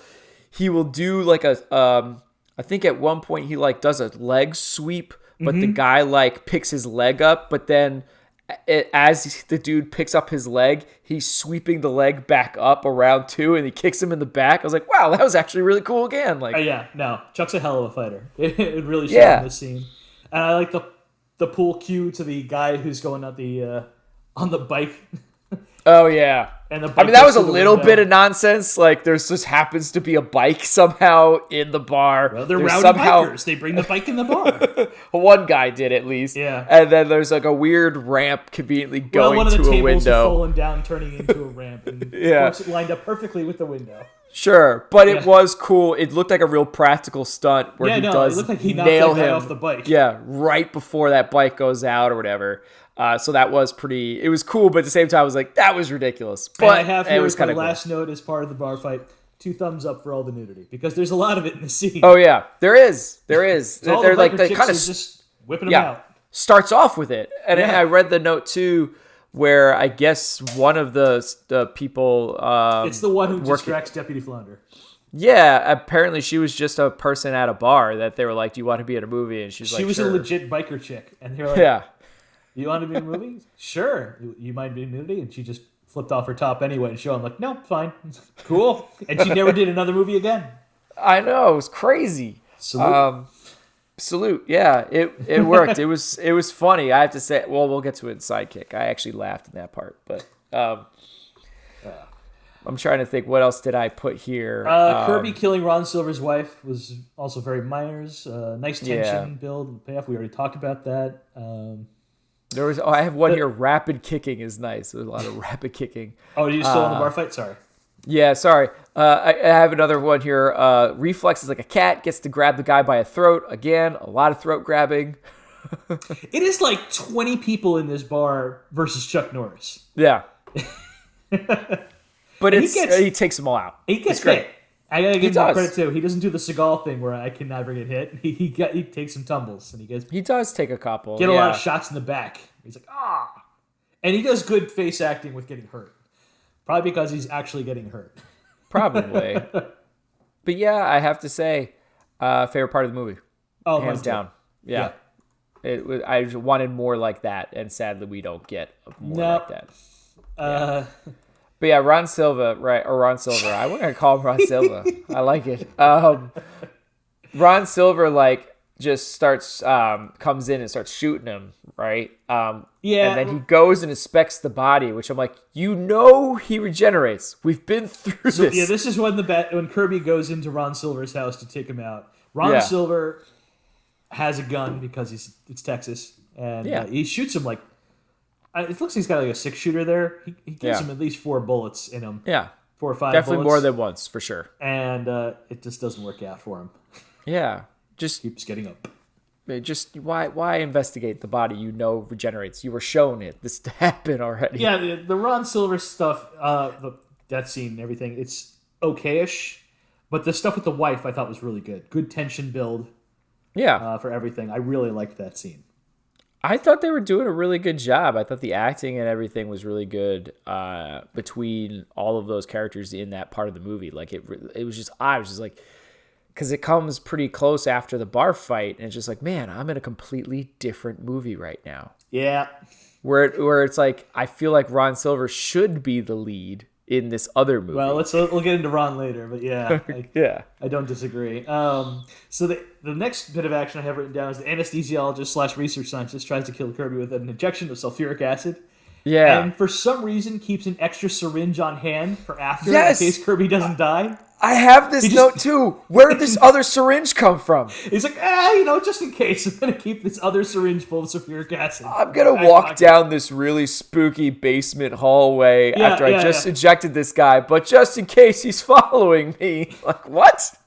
do like I think at one point he like does a leg sweep, but the guy like picks his leg up, but then as the dude picks up his leg, he's sweeping the leg back up around too, and he kicks him in the back. I was like, wow, that was actually really cool again. Like, Chuck's a hell of a fighter. It really showed in this scene, and I like the pool cue to the guy who's going on the bike. Oh yeah, and that was a little bit of nonsense. Like there's just happens to be a bike somehow in the bar. Well, they're rowdy bikers. They bring the bike in the bar. One guy did at least. Yeah, and then there's like a weird ramp conveniently going one of the to a tables window, falling down, turning into a ramp. And of course, it lined up perfectly with the window. Sure, but it was cool. It looked like a real practical stunt where it looked like he knocked nail that guy him off the bike. Yeah, right before that bike goes out or whatever. So that was it was cool, but at the same time, I was like, that was ridiculous. But and I have here was for the last note as part of the bar fight, 2 thumbs up for all the nudity because there's a lot of it in the scene. Oh yeah, there is. So They're like they kind of just whipping them out. Starts off with it, and I read the note too, where I guess one of the people it's the one who distracts Deputy Flounder. Yeah, apparently she was just a person at a bar that they were like, "Do you want to be in a movie?" And she's like, "She was sure. a legit biker chick," and they were like, "Yeah, you want to be in a movie? Sure. You mind being in a movie?" And she just flipped off her top anyway and showed him like, "No, fine, cool." And she never did another movie again. I know, it was crazy. Salute. Yeah, it worked. it was funny. I have to say. Well, we'll get to it in Sidekick. I actually laughed in that part, but. I'm trying to think, what else did I put here? Kirby killing Ron Silver's wife was also very Myers. Nice tension build and payoff. We already talked about that. I have one here. Rapid kicking is nice. There's a lot of rapid kicking. Oh, are you still in the bar fight? Sorry. Yeah, sorry. I have another one here. Reflex is like a cat, gets to grab the guy by a throat. Again, a lot of throat grabbing. It is like 20 people in this bar versus Chuck Norris. Yeah. But he takes them all out. He gets hit. I gotta give him credit too. He doesn't do the Seagal thing where I can never get hit. He takes some tumbles and he does take a couple. Get a lot of shots in the back. He's like and he does good face acting with getting hurt. Probably because he's actually getting hurt. Probably. But yeah, I have to say, favorite part of the movie. Oh, hands down. Yeah. I wanted more like that, and sadly we don't get more like that. But yeah, Ron Silva, right? Or Ron Silver. I want to call him Ron Silva. I like it. Ron Silver, just starts, comes in and starts shooting him, right? And then he goes and inspects the body, which I'm like, he regenerates. We've been through this. Yeah, this is when Kirby goes into Ron Silver's house to take him out. Ron Silver has a gun because it's Texas, and he shoots him It looks like he's got like a 6-shooter there. He gives him at least 4 bullets in him. Yeah. 4 or 5 Definitely bullets. more than once, for sure. And it just doesn't work out for him. Yeah. Just Keeps getting up. why investigate the body you know regenerates? You were shown this to happen already. Yeah, the Ron Silver stuff, the death scene and everything, it's okay-ish. But the stuff with the wife I thought was really good. Good tension build for everything. I really liked that scene. I thought they were doing a really good job. I thought the acting and everything was really good between all of those characters in that part of the movie. Like it was just, I was just like, because it comes pretty close after the bar fight, and it's just like, man, I'm in a completely different movie right now. Yeah. Where it's like, I feel like Ron Silver should be the lead in this other movie. Well, we'll get into Ron later, but yeah, I don't disagree. So the next bit of action I have written down is the anesthesiologist / research scientist tries to kill Kirby with an injection of sulfuric acid. Yeah. And for some reason keeps an extra syringe on hand for after in Yes! case Kirby doesn't die. I have this note too. Where did this other syringe come from? He's like, just in case, I'm going to keep this other syringe full of sulfuric acid. I'm going to walk down this really spooky basement hallway after I just injected this guy, but just in case he's following me. Like, what?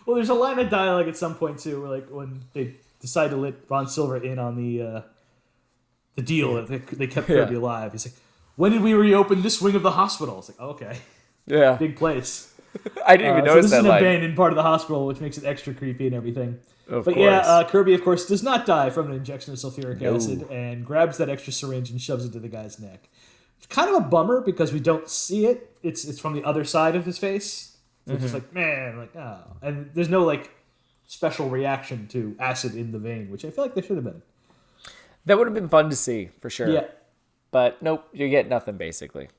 Well, there's a line of dialogue at some point, too, where, like, when they decide to let Ron Silver in on the deal that they kept Kirby alive. He's like, when did we reopen this wing of the hospital? It's like, okay. Yeah. Big place. I didn't even notice that line. This is an abandoned part of the hospital, which makes it extra creepy and everything. Of course. Yeah, Kirby, of course, does not die from an injection of sulfuric acid and grabs that extra syringe and shoves it to the guy's neck. It's kind of a bummer because we don't see it. It's from the other side of his face. So it's just like, man, like, oh. And there's no, like, special reaction to acid in the vein, which I feel like there should have been. That would have been fun to see, for sure. Yeah. But nope, you get nothing, basically.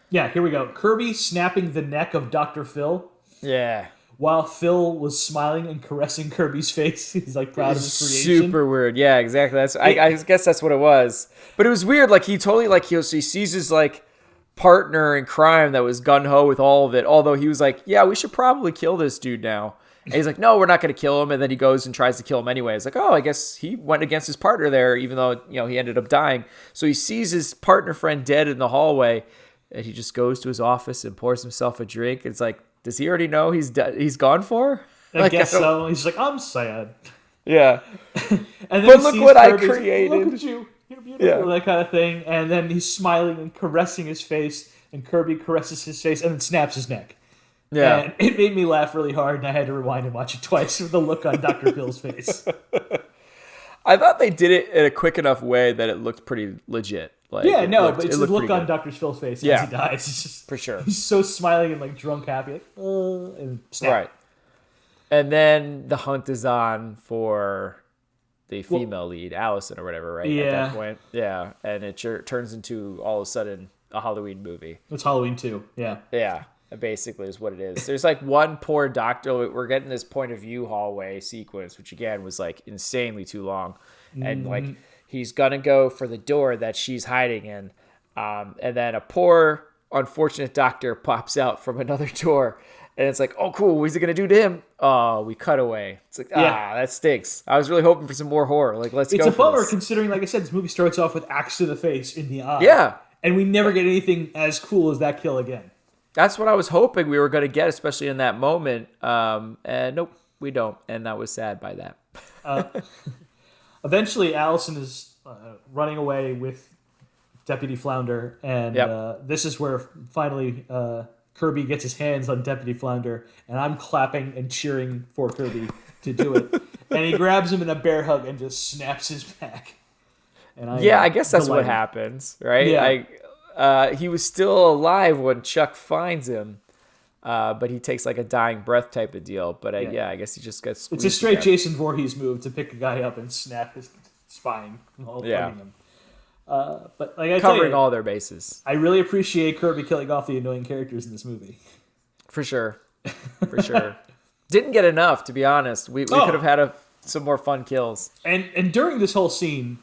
Yeah, here we go. Kirby snapping the neck of Dr. Phil. Yeah. While Phil was smiling and caressing Kirby's face. He's like proud of his creation. Super weird. Yeah, exactly. I guess that's what it was. But it was weird. Like he totally he sees his like partner in crime that was gung-ho with all of it. Although he was like, yeah, we should probably kill this dude now. And he's like, no, we're not going to kill him. And then he goes and tries to kill him anyway. It's like, oh, I guess he went against his partner there, even though, he ended up dying. So he sees his partner friend dead in the hallway. And he just goes to his office and pours himself a drink. It's like, does he already know he's gone for? I guess so. He's like, I'm sad. Yeah. And then but look what Kirby's I created. Look at you. You're beautiful. That kind of thing. And then he's smiling and caressing his face. And Kirby caresses his face and then snaps his neck. Yeah. And it made me laugh really hard. And I had to rewind and watch it twice with the look on Dr. Phil's face. I thought they did it in a quick enough way that it looked pretty legit. But it's the look on Dr. Phil's face as he dies. It's just, for sure. He's so smiling and like drunk happy. Like, and snap. Right. And then the hunt is on for the female lead, Allison or whatever, right? Yeah. At that point. Yeah. And it turns into all of a sudden a Halloween movie. It's Halloween 2. Yeah. Yeah. Basically is what it is. There's like one poor doctor. We're getting this point of view hallway sequence, which again was like insanely too long. And like he's going to go for the door that she's hiding in. And then a poor, unfortunate doctor pops out from another door. And it's like, oh, cool. What's he going to do to him? Oh, we cut away. It's like, that stinks. I was really hoping for some more horror. Like, let's go. It's a bummer considering, like I said, this movie starts off with axe to the face in the eye. Yeah. And we never get anything as cool as that kill again. That's what I was hoping we were going to get, especially in that moment. And nope, we don't. And I was sad by that. Eventually, Allison is running away with Deputy Flounder. And this is where finally Kirby gets his hands on Deputy Flounder. And I'm clapping and cheering for Kirby to do it. And he grabs him in a bear hug and just snaps his back. And I guess that's what happens, right? Yeah. He was still alive when Chuck finds him, but he takes like a dying breath type of deal. But I guess he just gets squeezed. It's a straight Jason Voorhees move to pick a guy up and snap his spine while hugging him. But like I covering all their bases. I really appreciate Kirby killing off the annoying characters in this movie. For sure. Didn't get enough, to be honest. We could have had some more fun kills. And during this whole scene,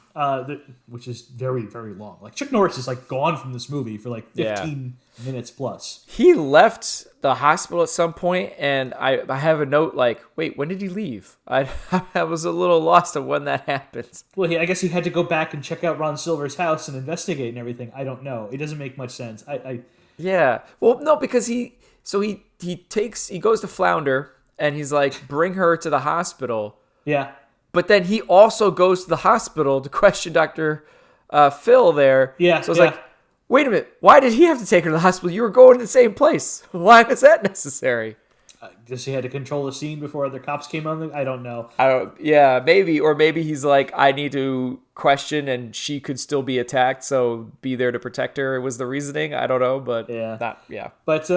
which is very, very long. Like Chuck Norris is like gone from this movie for like 15 minutes plus. He left the hospital at some point, and I have a note like, wait, when did he leave? I was a little lost on when that happened. Well, I guess he had to go back and check out Ron Silver's house and investigate and everything. I don't know. It doesn't make much sense. Yeah. Well, no, because he goes to Flounder and he's like, bring her to the hospital. Yeah. But then he also goes to the hospital to question Dr. Phil there. Yeah. So it's like, wait a minute, why did he have to take her to the hospital? You were going to the same place. Why was that necessary? I guess he had to control the scene before other cops came on. I don't know. Yeah, maybe. Or maybe he's like, I need to question and she could still be attacked, so be there to protect her. It was the reasoning. I don't know, but yeah. But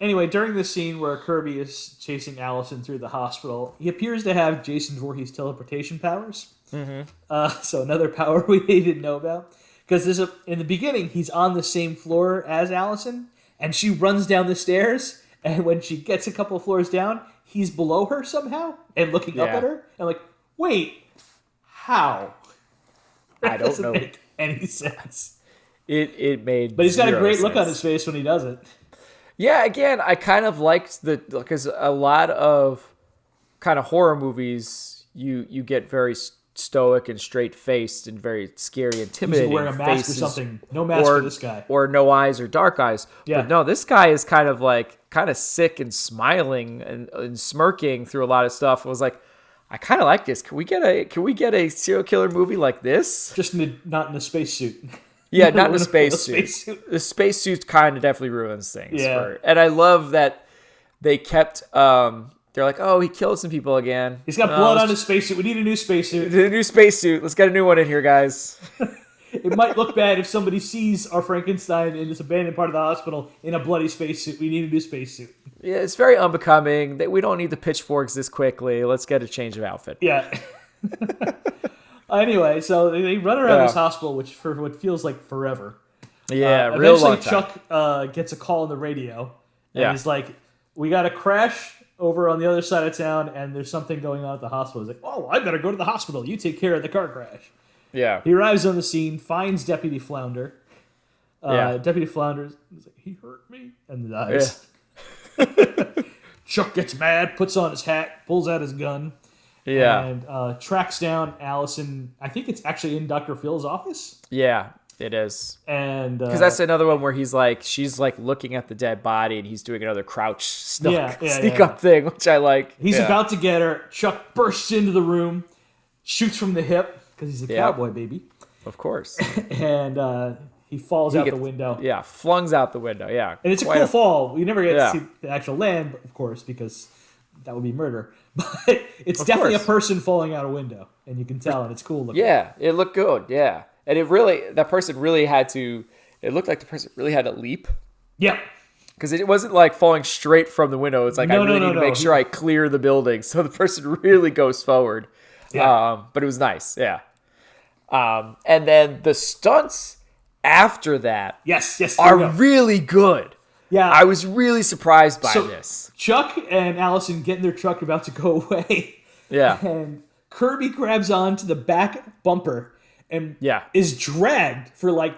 anyway, during the scene where Kirby is chasing Allison through the hospital, he appears to have Jason Voorhees teleportation powers. Mm-hmm. So another power we didn't know about. Because in the beginning, he's on the same floor as Allison, and she runs down the stairs, and when she gets a couple floors down, he's below her somehow and looking up at her. And like, wait, how? I don't know. Make any sense. It made But he's got a great sense. look on his face when he does it. Yeah, again, I kind of liked because a lot of kind of horror movies, you get very stoic and straight-faced and very scary, intimidating. He's wearing a mask or something. No mask for this guy. Or no eyes or dark eyes. Yeah. But no, this guy is kind of sick and smiling and smirking through a lot of stuff. I was like, I kind of like this. Can we get a serial killer movie like this? Just not in a spacesuit. Yeah, not in a spacesuit. The spacesuit kind of definitely ruins things. Yeah. And I love that they kept. They're like, oh, he killed some people again. He's got blood on his spacesuit. We need a new spacesuit. A new spacesuit. Let's get a new one in here, guys. It might look bad if somebody sees our Frankenstein in this abandoned part of the hospital in a bloody spacesuit. We need a new spacesuit. Yeah, it's very unbecoming. We don't need the pitchforks this quickly. Let's get a change of outfit. Yeah. Anyway, so they run around this hospital, which for what feels like forever. Yeah, real long time. Eventually, Chuck gets a call on the radio, and he's like, "We got a crash over on the other side of town, and there's something going on at the hospital." He's like, "Oh, I better go to the hospital. You take care of the car crash." Yeah. He arrives on the scene, finds Deputy Flounder. Deputy Flounder is like, "He hurt me," and dies. Yeah. Chuck gets mad, puts on his hat, pulls out his gun. Yeah. And tracks down Allison. I think it's actually in Dr. Phil's office. Yeah, it is. And because that's another one where she's like looking at the dead body and he's doing another crouch sneak up thing, which I like. He's about to get her. Chuck bursts into the room, shoots from the hip because he's a cowboy, baby. Of course. And he falls out the window. Yeah, flungs out the window. Yeah. And it's a cool fall. We never get to see the actual land, of course, because that would be murder. But it's definitely a person falling out a window, and you can tell, and it's cool looking. Yeah, it looked good. Yeah, and it looked like the person really had to leap. Yeah. Because it wasn't like falling straight from the window. It's like, I really need to make sure I clear the building. So the person really goes forward. Yeah. But it was nice. Yeah. And then the stunts after that are really good. Yeah. I was really surprised by this. Chuck and Allison get in their truck about to go away. Yeah. And Kirby grabs onto the back bumper and is dragged for like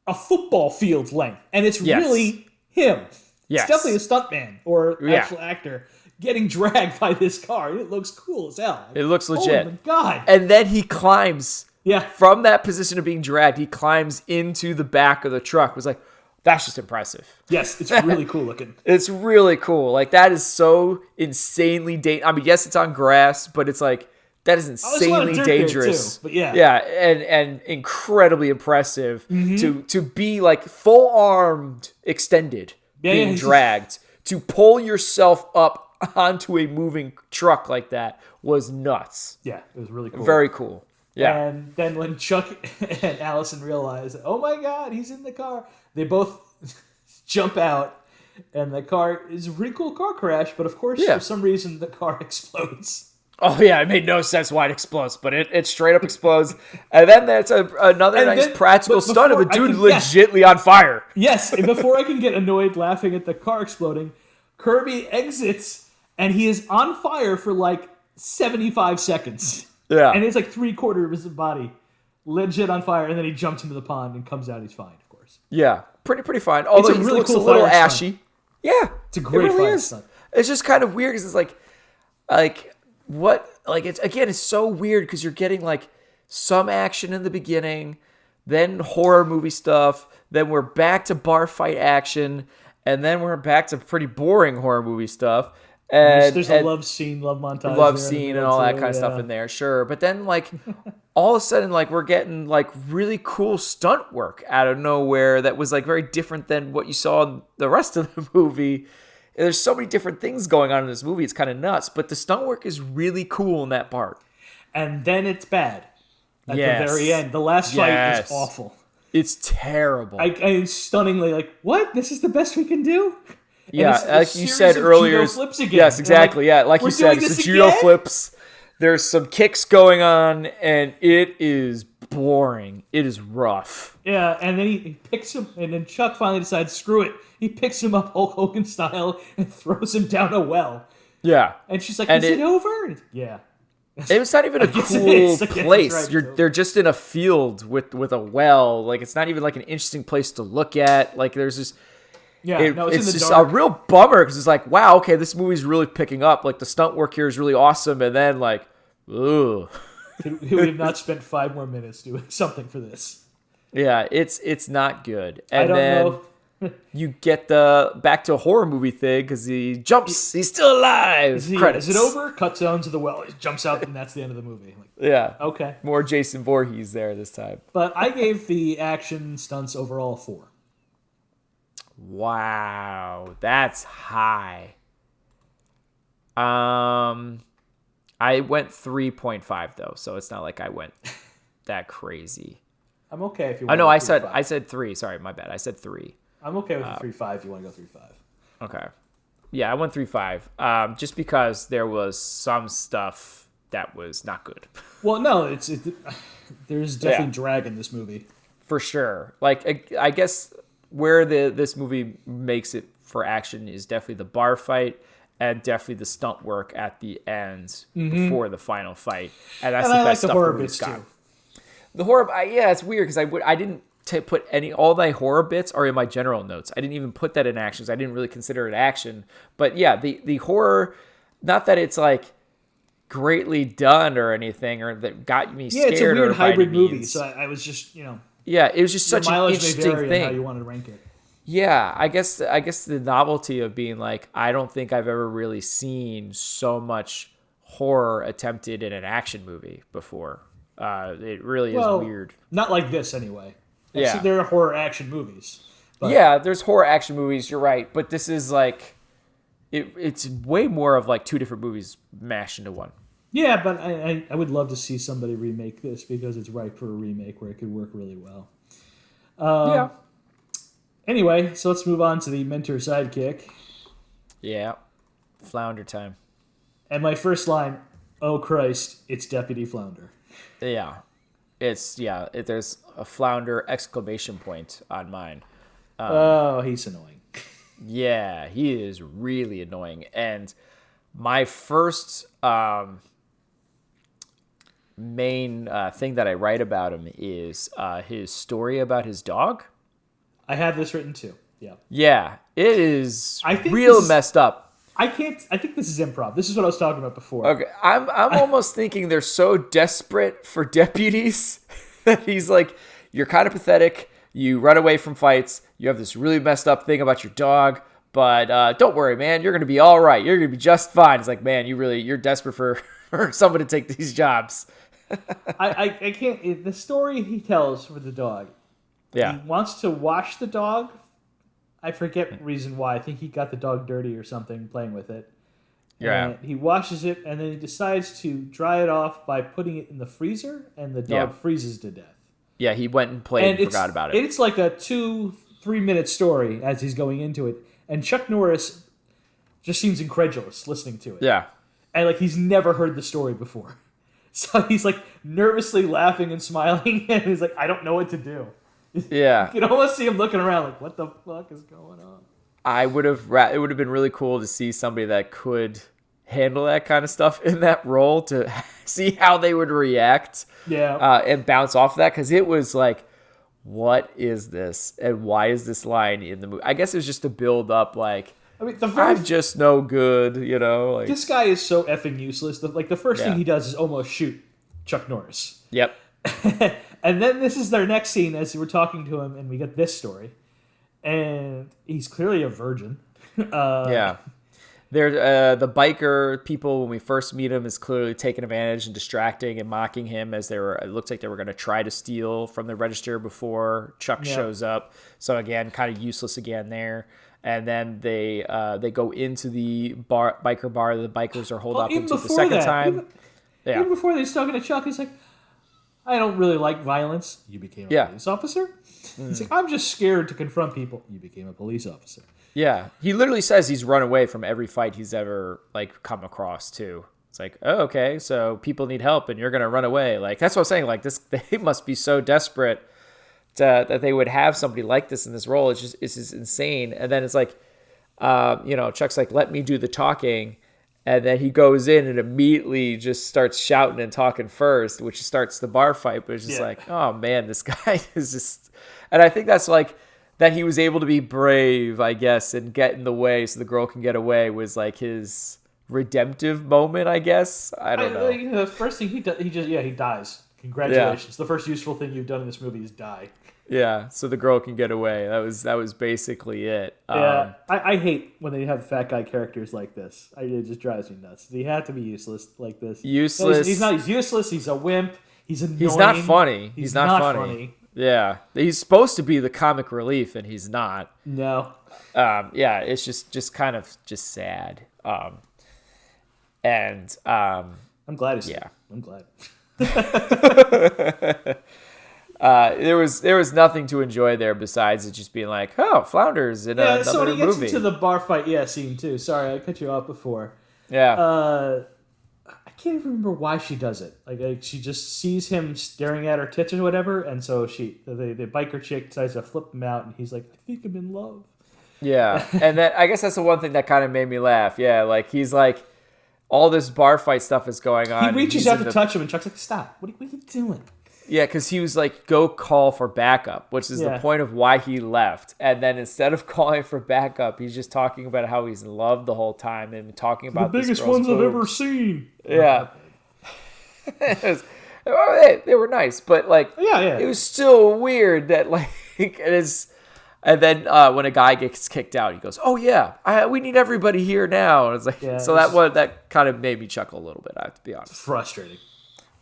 a football field length. And it's really him. Yes. It's definitely a stuntman or actual actor getting dragged by this car. It looks cool as hell. It looks legit. Oh my God. And then he climbs from that position of being dragged. He climbs into the back of the truck. It was like, that's just impressive. Yes, it's really cool looking. It's really cool. Like, that is so insanely dangerous. I mean, yes, it's on grass, but it's like, that is insanely dangerous. But yeah. Yeah, and incredibly impressive to be like full armed, extended, being dragged. To pull yourself up onto a moving truck like that was nuts. Yeah, it was really cool. Very cool. Yeah. And then when Chuck and Allison realize, oh my God, he's in the car, they both jump out, and the car is a pretty cool car crash, but of course, for some reason, the car explodes. Oh yeah, it made no sense why it explodes, but it straight up explodes. And then there's another nice practical stunt of a dude legitly on fire. Yes, and before I can get annoyed laughing at the car exploding, Kirby exits, and he is on fire for like 75 seconds. Yeah. And it's like 3/4 of his body legit on fire, and then he jumps into the pond and comes out. He's fine, of course. Yeah, pretty fine. Although a he really looks cool a little fire ashy. stunt. Yeah, It's a great fire stunt. It's just kind of weird because it's like what like it's so weird because you're getting like some action in the beginning, then horror movie stuff, then we're back to bar fight action, and then we're back to pretty boring horror movie stuff. And there's a love scene, love montage, love there scene, in the and middle all that too, kind of stuff in there, sure. But then like all of a sudden, like we're getting like really cool stunt work out of nowhere that was like very different than what you saw in the rest of the movie. And there's so many different things going on in this movie. It's kind of nuts, but the stunt work is really cool in that part. And then it's bad at Yes. the very end. The last fight Yes. is awful. It's terrible. I stunningly like, what? This is the best we can do? And Yeah, it's a like you series said of earlier. judo flips again. Yes, And exactly. Yeah, like we're you said, doing it's this the judo again? flips. There's some kicks going on, and it is boring. It is rough. Yeah, and then he picks him, and then Chuck finally decides, screw it. He picks him up Hulk Hogan style and throws him down a well. Yeah, And she's like, And is it over? And yeah. it's not even a guess it cool is. I guess that's place. right. They're just in a field with a well. Like it's not even like an interesting place to look at. Like there's just. Yeah, It's in the just dark. a real bummer because it's like, wow, okay, this movie's really picking up. Like the stunt work here is really awesome, and then like, ugh. We have not spent 5 more minutes doing something for this. Yeah, it's not good. I And don't then know. you get the back to a horror movie thing because he jumps. He's still alive. Credits. Is it over? Cuts down to the well. He jumps out, and that's the end of the movie. Like, Yeah. okay. More Jason Voorhees there this time. But I gave the action stunts overall 4. Wow, that's high. I went 3.5 though, so it's not like I went that crazy. I'm okay if you Oh want no, to go I 3.5. said 3. Sorry, my bad. I said 3. I'm okay with the 3.5 if you want to go 3.5. Okay. Yeah, I went 3.5. Just because there was some stuff that was not good. Well, no, there's definitely Yeah. drag in this movie. For sure. Like I guess where this movie makes it for action is definitely the bar fight and definitely the stunt work at the end before the final fight. And that's And the I like best the stuff horror the movie's bits got. too. The horror, yeah, it's weird because I didn't put all my horror bits are in my general notes. I didn't even put that in actions. I didn't really consider it action. But yeah, the horror, not that it's like greatly done or anything or that got me Yeah, scared. it's a weird or by any hybrid movie. means. So I was just, Yeah, it was just your such an mileage may interesting vary thing. on how you wanted to rank it. Yeah, I guess the novelty of being like, I don't think I've ever really seen so much horror attempted in an action movie before. It really is weird. Not like this, anyway. Yeah. There are horror action movies. But Yeah, there's horror action movies. You're right, but this is like, it's way more of like 2 different movies mashed into one. Yeah, but I would love to see somebody remake this because it's ripe for a remake where it could work really well. Yeah. Anyway, so let's move on to the mentor sidekick. Yeah. Flounder time. And my first line, oh Christ, it's Deputy Flounder. Yeah. There's a flounder exclamation point on mine. Oh, he's annoying. Yeah, he is really annoying. And my first main thing that I write about him is his story about his dog. I have this written too. Yeah. Yeah, it is I think real this is- messed up. I think this is improv. This is what I was talking about before. Okay, I'm almost thinking they're so desperate for deputies that he's like, you're kind of pathetic. You run away from fights. You have this really messed up thing about your dog, but don't worry, man. You're gonna be all right. You're gonna be just fine. It's like, man, you're desperate for someone to take these jobs. I can't. The story he tells with the dog. Yeah, He wants to wash the dog. I forget reason why. I think he got the dog dirty or something playing with it. Yeah. And he washes it, and then he decides to dry it off by putting it in the freezer, and the dog freezes to death. yeah. He went and played and forgot about it. It's like a 2-3 minute story as he's going into it, and Chuck Norris just seems incredulous listening to it. Yeah, And like he's never heard the story before. So he's like nervously laughing and smiling, and he's like, I don't know what to do. yeah. You can almost see him looking around like, what the fuck is going on? It would have been really cool to see somebody that could handle that kind of stuff in that role to see how they would react. And bounce off of that, because it was like, what is this and why is this line in the movie? I guess it was just to build up like, I mean, I'm just no good, you know. Like, this guy is so effing useless. The first thing he does is almost shoot Chuck Norris. Yep. And then this is their next scene as we're talking to him, and we get this story. And he's clearly a virgin. Yeah. They're, the biker people, when we first meet him, is clearly taking advantage and distracting and mocking him as it looks like they were going to try to steal from the register before Chuck shows up. So again, kind of useless again there. And then they go into the biker bar. The bikers are holed up into the second time. Even before they're talking to Chuck, he's like, I don't really like violence. You became a police officer? He's like, I'm just scared to confront people. You became a police officer. Yeah. He literally says he's run away from every fight he's ever like come across too. It's like, oh, okay, so people need help and you're going to run away. Like, that's what I'm saying. Like, they must be so desperate that they would have somebody like this in this role. It's just insane. And then it's like, Chuck's like, let me do the talking. And then he goes in and immediately just starts shouting and talking first, which starts the bar fight. But it's just like, oh man, this guy is just, and I think that's like, that he was able to be brave, I guess, and get in the way so the girl can get away was like his redemptive moment, I guess. I don't know. The first thing he dies. Congratulations. The first useful thing you've done in this movie is die. Yeah, so the girl can get away. That was basically it. Yeah, I hate when they have fat guy characters like this. It just drives me nuts. They have to be useless like this. Useless. He's not. He's useless. He's a wimp. He's annoying. He's not funny. He's not funny. Yeah, he's supposed to be the comic relief, and he's not. No. It's just kind of just sad. I'm glad he's I'm glad. There was nothing to enjoy there besides it just being like, oh, Flounder's in another movie. So when he gets into the bar fight, scene too. Sorry, I cut you off before. Yeah. I can't even remember why she does it. Like she just sees him staring at her tits or whatever, and so the biker chick decides to flip him out, and he's like, I think I'm in love. Yeah, and then I guess that's the one thing that kind of made me laugh. Yeah, like he's like, all this bar fight stuff is going on. He reaches out to touch him, and Chuck's like, stop. What are you doing? Yeah, because he was like, go call for backup, which is the point of why he left. And then instead of calling for backup, he's just talking about how he's in love the whole time and talking about the biggest ones I've ever seen. Yeah. They were nice, but like, it was still weird that like, it is. And then when a guy gets kicked out, he goes, "Oh yeah, we need everybody here now." And it's like, that kind of made me chuckle a little bit. I have to be honest. Frustrating.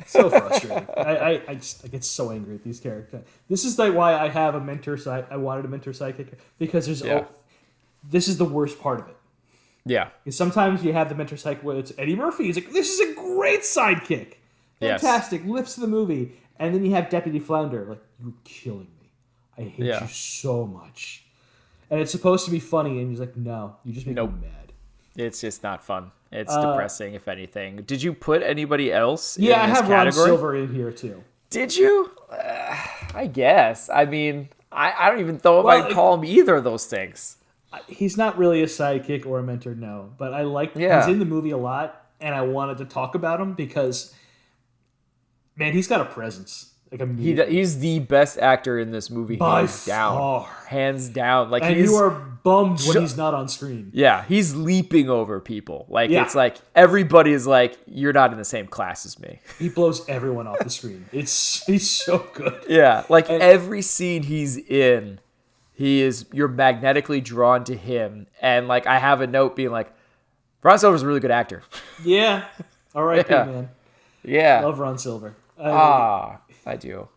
So frustrating. I get so angry at these characters. This is like why I have a mentor side. I wanted a mentor sidekick because this is the worst part of it. Yeah. Because sometimes you have the mentor sidekick where it's Eddie Murphy. He's like, this is a great sidekick. Fantastic. Lifts the movie. And then you have Deputy Flounder. Like, you're killing me. I hate you so much. And it's supposed to be funny. And he's like, no, you just make me mad. It's just not fun. It's depressing, if anything. Did you put anybody else in this category? Yeah, I have Ron Silver in here, too. Did you? I guess. I mean, I don't even know if I'd call him either of those things. He's not really a sidekick or a mentor, no. But I like he's in the movie a lot, and I wanted to talk about him because, man, he's got a presence. Like he's the best actor in this movie, hands down. Like, you are bummed when he's not on screen. Yeah, he's leaping over people. Like it's like everybody is like, you're not in the same class as me. He blows everyone off the screen. He's so good. Yeah, like every scene he's in, you're magnetically drawn to him. And like I have a note being like, Ron Silver's a really good actor. Yeah. All right, man. Yeah. Love Ron Silver. I do.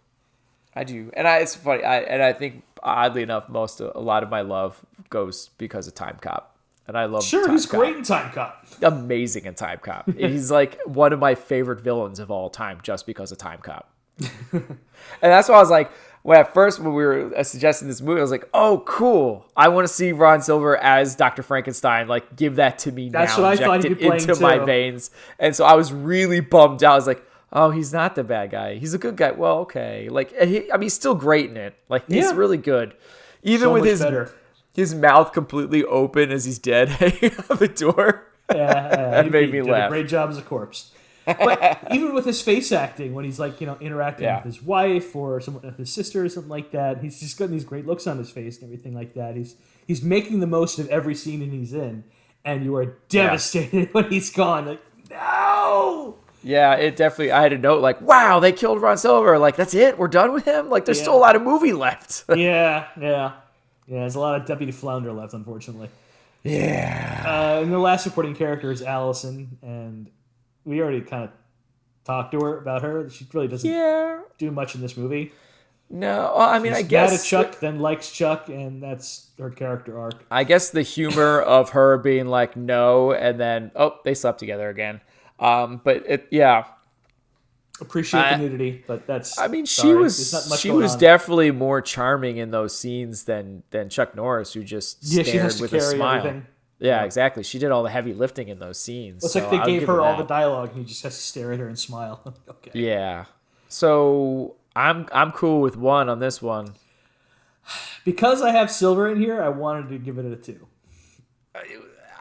And it's funny. I think oddly enough, a lot of my love goes because of Time Cop. And I love Time he's Cop. Great in Time Cop. Amazing in Time Cop. He's like one of my favorite villains of all time just because of Time Cop. And that's why I was like, when we were suggesting this movie, I was like, oh, cool. I want to see Ron Silver as Dr. Frankenstein. Like, give that to me now. That's what I thought he'd be playing into my veins. And so I was really bummed out. I was like, oh, he's not the bad guy. He's a good guy. Well, okay. Like, he's still great in it. Like, he's really good. Even with his mouth completely open as he's dead hanging on the door. Yeah, That he made me did a laugh. great job as a corpse. But even with his face acting, when he's like, interacting Yeah. with his wife or someone, his sister or something like that, he's just got these great looks on his face and everything like that. He's making the most of every scene that he's in, and you are devastated when he's gone. Like, no. Yeah, it definitely. I had a note like, "Wow, they killed Ron Silver. Like, that's it. We're done with him. Like, there's still a lot of movie left." Yeah. There's a lot of Deputy Flounder left, unfortunately. Yeah. And the last supporting character is Allison, and we already kind of talked to her about her. She really doesn't do much in this movie. No, well, I mean, She's I guess mad at Chuck, then likes Chuck, and that's her character arc. I guess the humor of her being like no, and then they slept together again. But yeah, Appreciate the nudity, but that's. I mean, There's not much she going was on. definitely more charming in those scenes than Chuck Norris, who just She stared has to with a carry smile. everything. Yeah, exactly. She did all the heavy lifting in those scenes. It's so like they I'll gave give her all the that. dialogue, and he just has to stare at her and smile. Okay. Yeah. So I'm cool with 1 on this one. Because I have Silver in here, I wanted to give it a 2.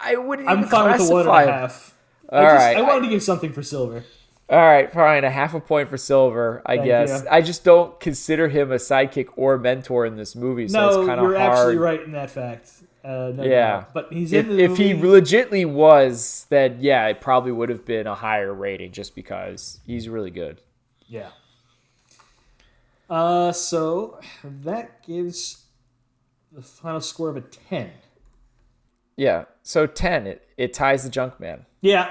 I wouldn't I'm even fine with a classify 1.5. All right. I wanted to give something for Silver. All right, fine. A half a point for Silver, I guess. you. I just don't consider him a sidekick or mentor in this movie, so it's kind of you're hard. absolutely right in that fact. No doubt. But he's in the If movie. he legitimately was, then yeah, it probably would have been a higher rating just because he's really good. Yeah. So that gives the final score of a 10. Yeah. So 10, it ties the Junkman. Yeah.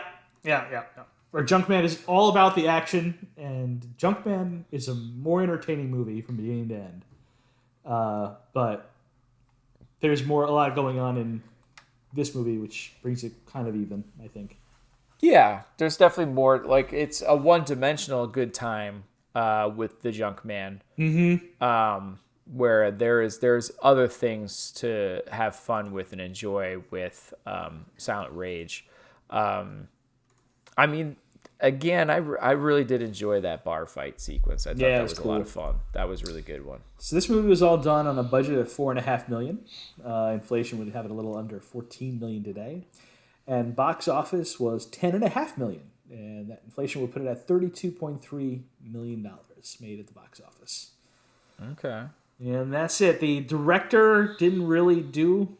Where Junkman is all about the action, and Junkman is a more entertaining movie from beginning to end. But there's a lot going on in this movie, which brings it kind of even, I think. Yeah, there's definitely more. Like, it's a one-dimensional good time with the Junkman. Mm-hmm. Where there's other things to have fun with and enjoy with Silent Rage. I mean, again, I really did enjoy that bar fight sequence. I thought that was cool. A lot of fun. That was a really good one. So this movie was all done on a budget of $4.5 million. Inflation would have it a little under $14 million today, and box office was $10.5 million, and that inflation would put it at $32.3 million made at the box office. Okay. And that's it. The director didn't really do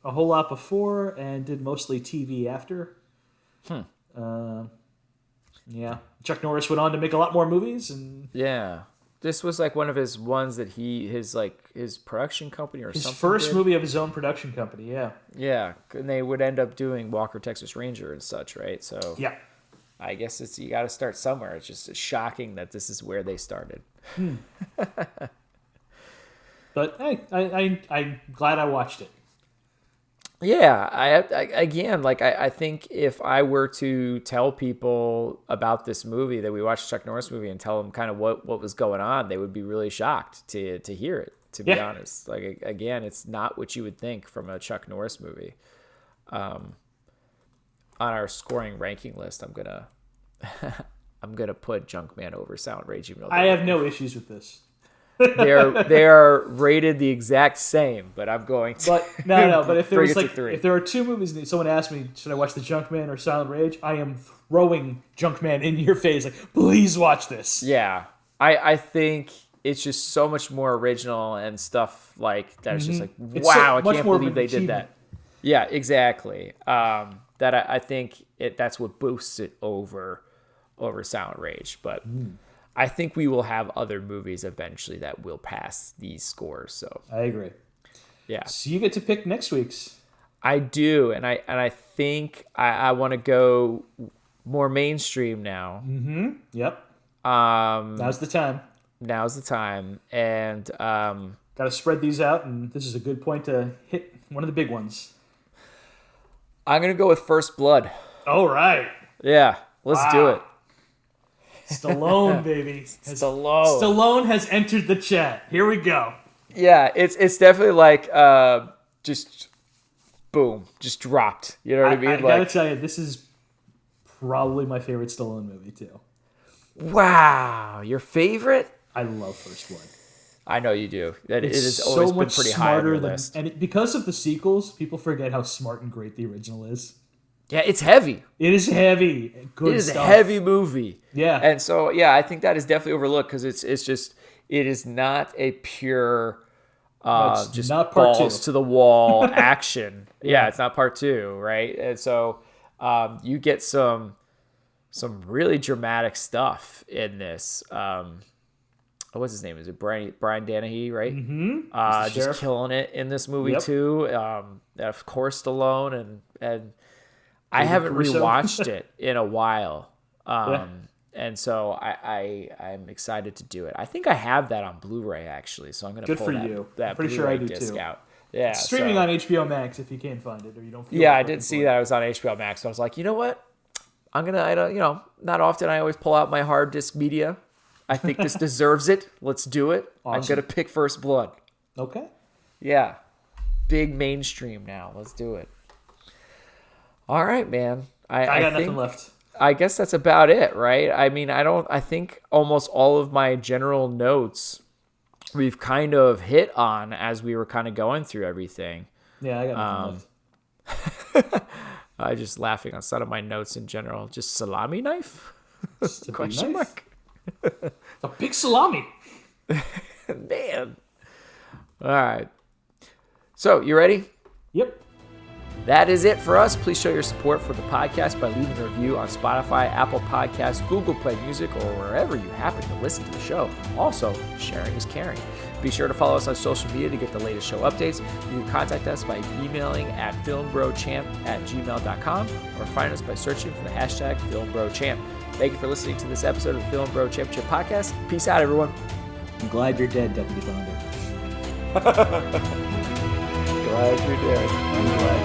a whole lot before, and did mostly TV after. Yeah. Chuck Norris went on to make a lot more movies, and Yeah. This was like one of his ones that his production company or his something. first movie of his own production company. Yeah. Yeah, and they would end up doing Walker Texas Ranger and such, right? So Yeah. I guess you got to start somewhere. It's just shocking that this is where they started. But hey, I'm glad I watched it. Yeah, I think if I were to tell people about this movie, that we watched a Chuck Norris movie, and tell them kind of what was going on, they would be really shocked to hear it, to be honest. Like, again, it's not what you would think from a Chuck Norris movie. On our scoring ranking list, I'm gonna put Junkman over Silent Rage, even though I have no issues with this. they are rated the exact same, but I'm going to. But no. But if there bring was it to 3. if there are two movies and someone asked me, should I watch the Junkman or Silent Rage? I am throwing Junkman in your face, like, please watch this. Yeah, I think it's just so much more original and stuff like that. It's just like, wow, I can't believe they did that. Yeah, exactly. That I think that's what boosts it over Silent Rage, but. I think we will have other movies eventually that will pass these scores. So I agree. Yeah. So you get to pick next week's. I do, and I think I want to go more mainstream now. Mm-hmm. Yep. Now's the time. And got to spread these out, and this is a good point to hit one of the big ones. I'm gonna go with First Blood. All right. Yeah, let's do it. Stallone, baby. Stallone has entered the chat. Here we go. Yeah, it's definitely like just boom, just dropped. You know what I mean? I gotta tell you, this is probably my favorite Stallone movie too. Wow, your favorite? I love First Blood. I know you do. It has so always been much pretty high on smarter your than, list. and because of the sequels, people forget how smart and great the original is. Yeah, it's heavy. It is heavy. Good It is stuff. a heavy movie. Yeah. And so, yeah, I think that is definitely overlooked because it's just, it is not a pure That's just not part balls two. to the wall action. Yeah. It's not part two, right? And so you get some really dramatic stuff in this. What's his name? Is it Brian Dennehy, right? Mm-hmm. Just Sheriff. killing it in this movie Yep. too. Of course, Stallone and I David haven't Caruso. rewatched it in a while. Yeah. And so I'm excited to do it. I think I have that on Blu-ray actually, so I'm gonna Good pull for that, you. that I'm pretty Blu-ray sure I do disc too. out. Yeah, Streaming so- on HBO Max if you can't find it or you don't feel Yeah, like I looking did see for that it was on HBO Max. So I was like, you know what? I don't, not often I always pull out my hard disk media. I think this deserves it. Let's do it. I'm Awesome. gonna pick First Blood. it. Okay. Yeah, big mainstream now. Let's do it. All right, man. I got think, nothing left. I guess that's about it, right? I mean, I think almost all of my general notes we've kind of hit on as we were kind of going through everything. Yeah, I got nothing left. I just laughing on some of my notes in general. Just salami knife? It's a big Question knife. mark. It's a big salami. Man. All right. So, you ready? Yep. That is it for us. Please show your support for the podcast by leaving a review on Spotify, Apple Podcasts, Google Play Music, or wherever you happen to listen to the show. Also, sharing is caring. Be sure to follow us on social media to get the latest show updates. You can contact us by emailing at filmbrochamp@gmail.com or find us by searching for the hashtag FilmBroChamp. Thank you for listening to this episode of the Film Bro Championship Podcast. Peace out, everyone. I'm glad you're dead, Deputy Thunder. Glad you're dead. I'm glad.